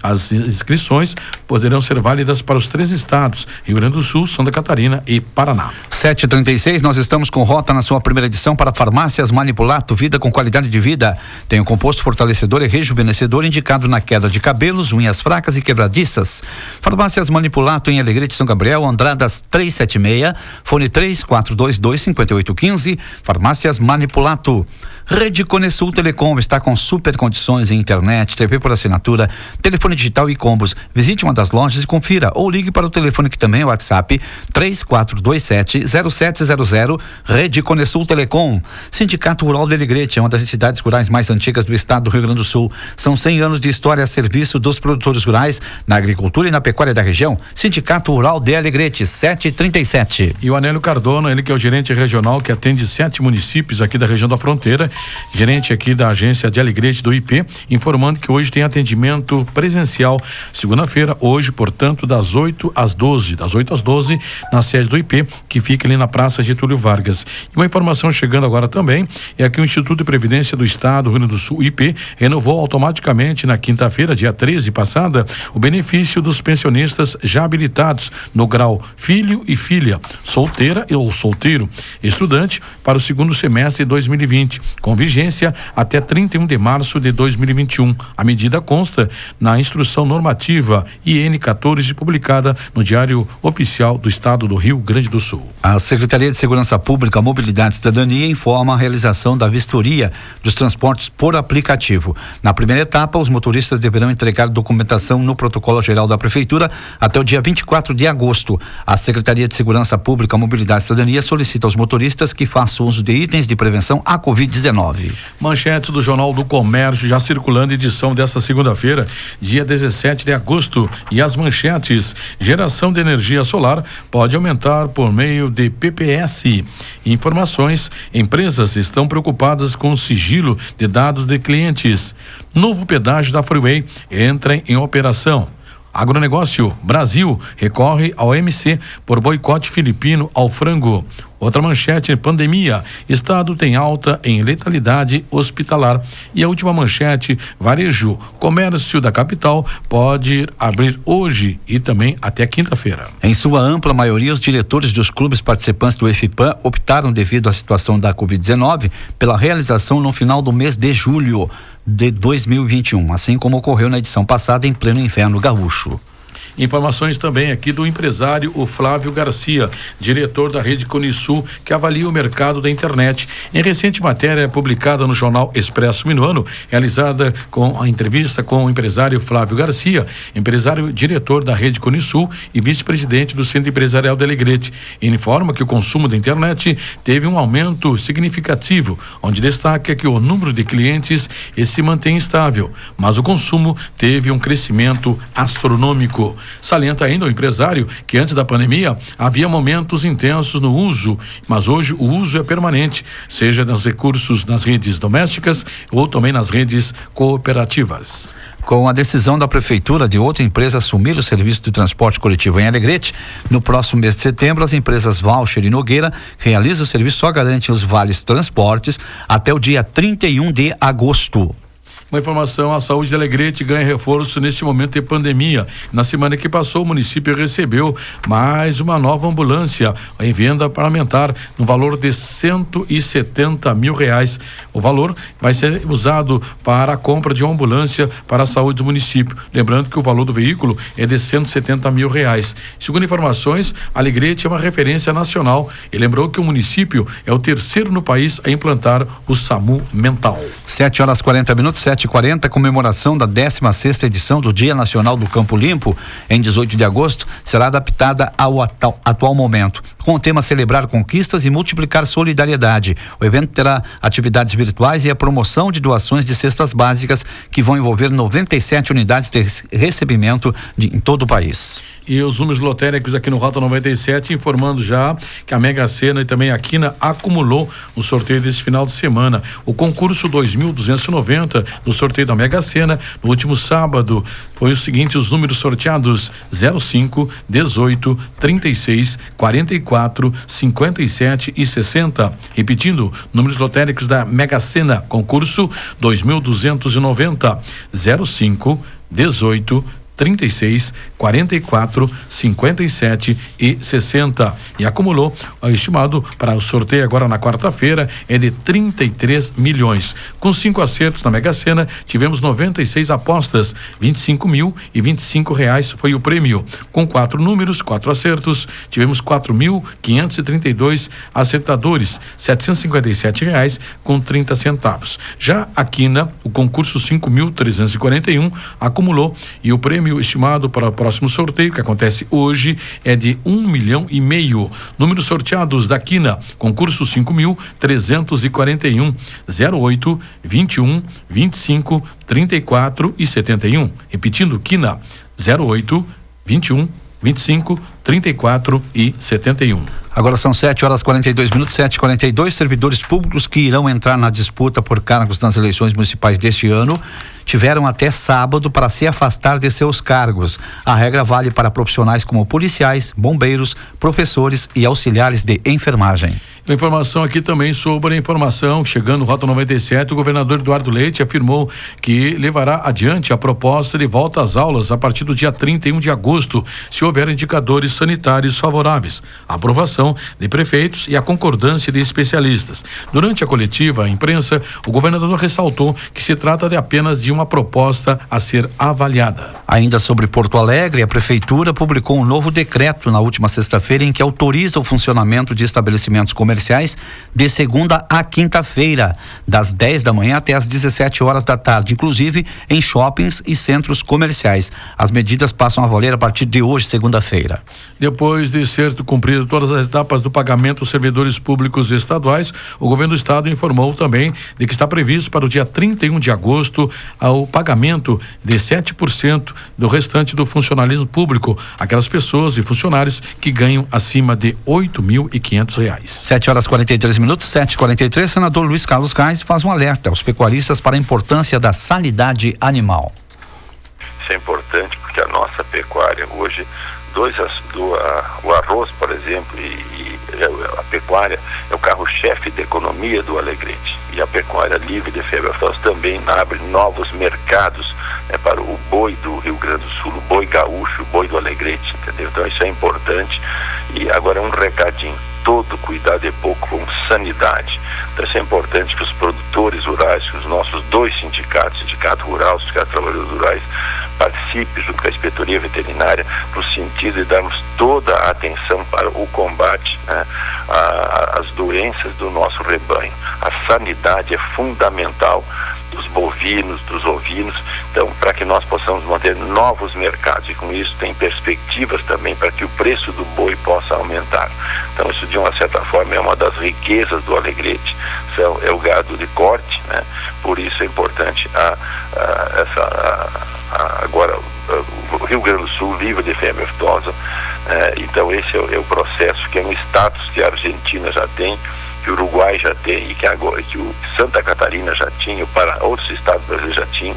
As inscrições poderão ser válidas para os 3 estados, Rio Grande do Sul, Santa Catarina e Paraná. 7h36, nós estamos com Rota na sua primeira edição para Farmácias Manipulato, vida com qualidade de vida. Tem um composto fortalecedor e rejuvenescedor indicado na queda de cabelos, unhas fracas e quebradiças. Farmácias Manipulato em Alegrete, São Gabriel, Andradas 376, fone 3422-5815. Farmácias Manipulato. Rede Conesul Telecom está com super condições em internet, TV por assinatura, telefone digital e combos. Visite uma das lojas e confira, ou ligue para o telefone que também é o WhatsApp 3427-0700. Rede Conesul Telecom. Sindicato Rural de Alegrete é uma das entidades rurais mais antigas do estado do Rio Grande do Sul. São 100 anos de história a serviço dos produtores rurais na agricultura e na pecuária da região. Sindicato Rural de Alegrete, 7h37. E o Anélio Cardona, ele que é o gerente regional que atende 7 municípios aqui da região da fronteira, gerente aqui da agência de Alegrete do IP, informando que hoje tem atendimento presencial, segunda-feira, hoje, portanto, das 8 às 12, na sede do IP, que fica ali na Praça Getúlio Vargas. E uma informação chegando agora também é que o Instituto de Previdência do Estado do Rio Grande do Sul, IP, renovou automaticamente na quinta-feira, dia 13 passada, o benefício dos pensionistas já habilitados no grau filho e filha, solteira ou solteiro, estudante, para o segundo semestre de 2020, com vigência até 31 de março de 2021. A medida consta na Instrução Normativa IN 14, publicada no Diário Oficial do Estado do Rio Grande do Sul. A Secretaria de Segurança Pública, Mobilidade e Cidadania informa a realização da vistoria dos transportes por aplicativo. Na primeira etapa, os motoristas deverão entregar documentação no protocolo geral da Prefeitura até o dia 24 de agosto. A Secretaria de Segurança Pública, Mobilidade e Cidadania solicita aos motoristas que façam uso de itens de prevenção à Covid-19. Manchetes do Jornal do Comércio já circulando, edição desta segunda-feira, dia 17 de agosto. E as manchetes: geração de energia solar pode aumentar por meio de PPS. Informações: empresas estão preocupadas com o sigilo de dados de clientes. Novo pedágio da Freeway entra em operação. Agronegócio: Brasil recorre ao OMC por boicote filipino ao frango. Outra manchete: pandemia, estado tem alta em letalidade hospitalar. E a última manchete: varejo, comércio da capital pode abrir hoje e também até quinta-feira. Em sua ampla maioria, os diretores dos clubes participantes do EFIPAM optaram, devido à situação da Covid-19, pela realização no final do mês de julho de 2021, assim como ocorreu na edição passada em pleno inverno gaúcho. Informações também aqui do empresário o Flávio Garcia, diretor da Rede Conisul, que avalia o mercado da internet. Em recente matéria publicada no jornal Expresso Minuano, realizada com a entrevista com o empresário Flávio Garcia, empresário diretor da Rede Conisul e vice-presidente do Centro Empresarial de Alegrete, informa que o consumo da internet teve um aumento significativo, onde destaca que o número de clientes se mantém estável, mas o consumo teve um crescimento astronômico. Salienta ainda o empresário que antes da pandemia havia momentos intensos no uso, mas hoje o uso é permanente, seja nos recursos nas redes domésticas ou também nas redes cooperativas. Com a decisão da Prefeitura de outra empresa assumir o serviço de transporte coletivo em Alegrete, no próximo mês de setembro, as empresas Voucher e Nogueira realizam o serviço, só garantem os vales transportes até o dia 31 de agosto. Uma informação, a saúde de Alegrete ganha reforço neste momento de pandemia. Na semana que passou, o município recebeu mais uma nova ambulância em venda parlamentar no valor de R$170 mil. O valor vai ser usado para a compra de uma ambulância para a saúde do município. Lembrando que o valor do veículo é de R$170 mil. Segundo informações, Alegrete é uma referência nacional e lembrou que o município é o terceiro no país a implantar o SAMU mental. 7h40, 7h40, comemoração da 16ª edição do Dia Nacional do Campo Limpo, em 18 de agosto, será adaptada ao atual momento, com o tema Celebrar Conquistas e Multiplicar Solidariedade. O evento terá atividades virtuais e a promoção de doações de cestas básicas que vão envolver 97 unidades de recebimento em todo o país. E os números lotéricos aqui no Rota 97, informando já que a Mega Sena e também a Quina acumulou no sorteio desse final de semana. O concurso 2.290 do sorteio da Mega Sena, no último sábado, foi o seguinte: os números sorteados 05, 18, 36, 44, 57 e 60. Repetindo, números lotéricos da Mega Sena, concurso 2.290, 05, 18, 36, 44, 57 e 60. E acumulou, estimado para o sorteio agora na quarta-feira, é de 33 milhões. Com 5 acertos na Mega Sena, tivemos 96 apostas, 25 mil e R$25 foi o prêmio. Com 4 números, 4 acertos, tivemos 4.532 acertadores, R$757 com 30 centavos. Já a Quina, o concurso 5.341 acumulou e o prêmio estimado para o próximo sorteio, que acontece hoje, é de R$1,5 milhão. Números sorteados da Quina, concurso 5.341, 08, 21, 25, 34 e 71. Repetindo, Quina, 08, 21, 25, 34 e 71. Agora são 7h42, 7h42. Servidores públicos que irão entrar na disputa por cargos nas eleições municipais deste ano tiveram até sábado para se afastar de seus cargos. A regra vale para profissionais como policiais, bombeiros, professores e auxiliares de enfermagem. Informação aqui também sobre a informação, chegando no Rota 97, o governador Eduardo Leite afirmou que levará adiante a proposta de volta às aulas a partir do dia 31 de agosto, se houver indicadores sanitários favoráveis, a aprovação de prefeitos e a concordância de especialistas. Durante a coletiva à imprensa, o governador ressaltou que se trata de apenas de uma proposta a ser avaliada. Ainda sobre Porto Alegre, a prefeitura publicou um novo decreto na última sexta-feira em que autoriza o funcionamento de estabelecimentos comerciais de segunda a quinta-feira, das 10 da manhã até as 17 horas da tarde, inclusive em shoppings e centros comerciais. As medidas passam a valer a partir de hoje, segunda-feira. Depois de ser cumprido todas as etapas do pagamento aos servidores públicos estaduais, o governo do estado informou também de que está previsto para o dia 31 de agosto o pagamento de 7% do restante do funcionalismo público, aquelas pessoas e funcionários que ganham acima de R$8.500. 7h43, 7h43, senador Luiz Carlos Reis faz um alerta aos pecuaristas para a importância da sanidade animal. Isso é importante porque a nossa pecuária hoje, o arroz, por exemplo, e a pecuária é o carro-chefe da economia do Alegrete. E a pecuária livre de febre aftosa também abre novos mercados, né, para o boi do Rio Grande do Sul, o boi gaúcho, o boi do Alegrete, entendeu? Então isso é importante. E agora um recadinho: todo cuidado é pouco com sanidade. Então isso é importante que os produtores rurais, que os nossos dois sindicatos, Sindicato Rural, Sindicato de Trabalhadores Rurais, participe junto com a Inspetoria Veterinária no sentido de darmos toda a atenção para o combate, né, às doenças do nosso rebanho. A sanidade é fundamental dos bovinos, dos ovinos, então para que nós possamos manter novos mercados, e com isso tem perspectivas também para que o preço do boi possa aumentar. Então isso de uma certa forma é uma das riquezas do Alegrete, é o gado de corte, né? Por isso é importante agora o Rio Grande do Sul livre de febre aftosa, então esse é o processo, que é um status que a Argentina já tem, que o Uruguai já tem e que agora que o Santa Catarina já tinha, para outros estados brasileiros já tinham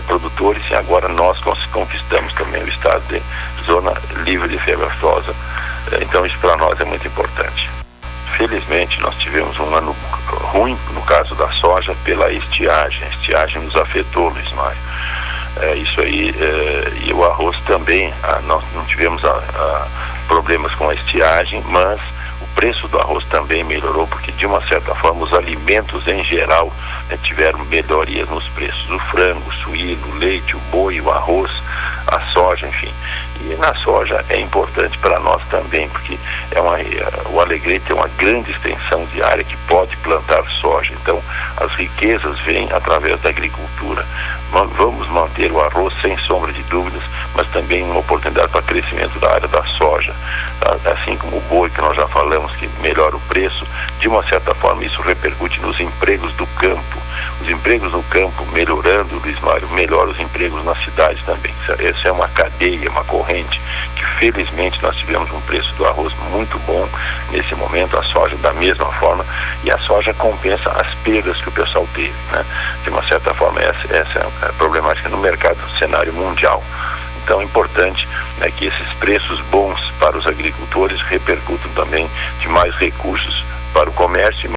produtores, e agora nós conquistamos também o estado de zona livre de febre aftosa. Então isso para nós é muito importante. Felizmente nós tivemos um ano ruim no caso da soja pela estiagem. A estiagem nos afetou, Luiz Mário. Isso aí, e o arroz também, nós não tivemos problemas com a estiagem, mas o preço do arroz também melhorou, porque de uma certa forma os alimentos em geral tiveram melhorias nos preços. O frango, o suíno, o leite, o boi, o arroz, a soja, enfim. E na soja é importante para nós também, porque o Alegrete é uma grande extensão de área que pode plantar soja. Então as riquezas vêm através da agricultura. Vamos manter o arroz sem sombra de dúvidas, mas também uma oportunidade para crescimento da área da soja, assim como o boi, que nós já falamos que melhora o preço. De uma certa forma isso repercute nos empregos do campo. Os empregos no campo melhorando, Luiz Mário, melhora os empregos nas cidades também. Essa é uma cadeia, uma corrente que felizmente nós tivemos um preço do arroz muito bom nesse momento, a soja da mesma forma, e a soja compensa as perdas que o pessoal teve, né? De uma certa forma essa é a problemática no mercado, no cenário mundial. Então é importante, né, que esses preços bons para os agricultores repercutam também de mais recursos para o comércio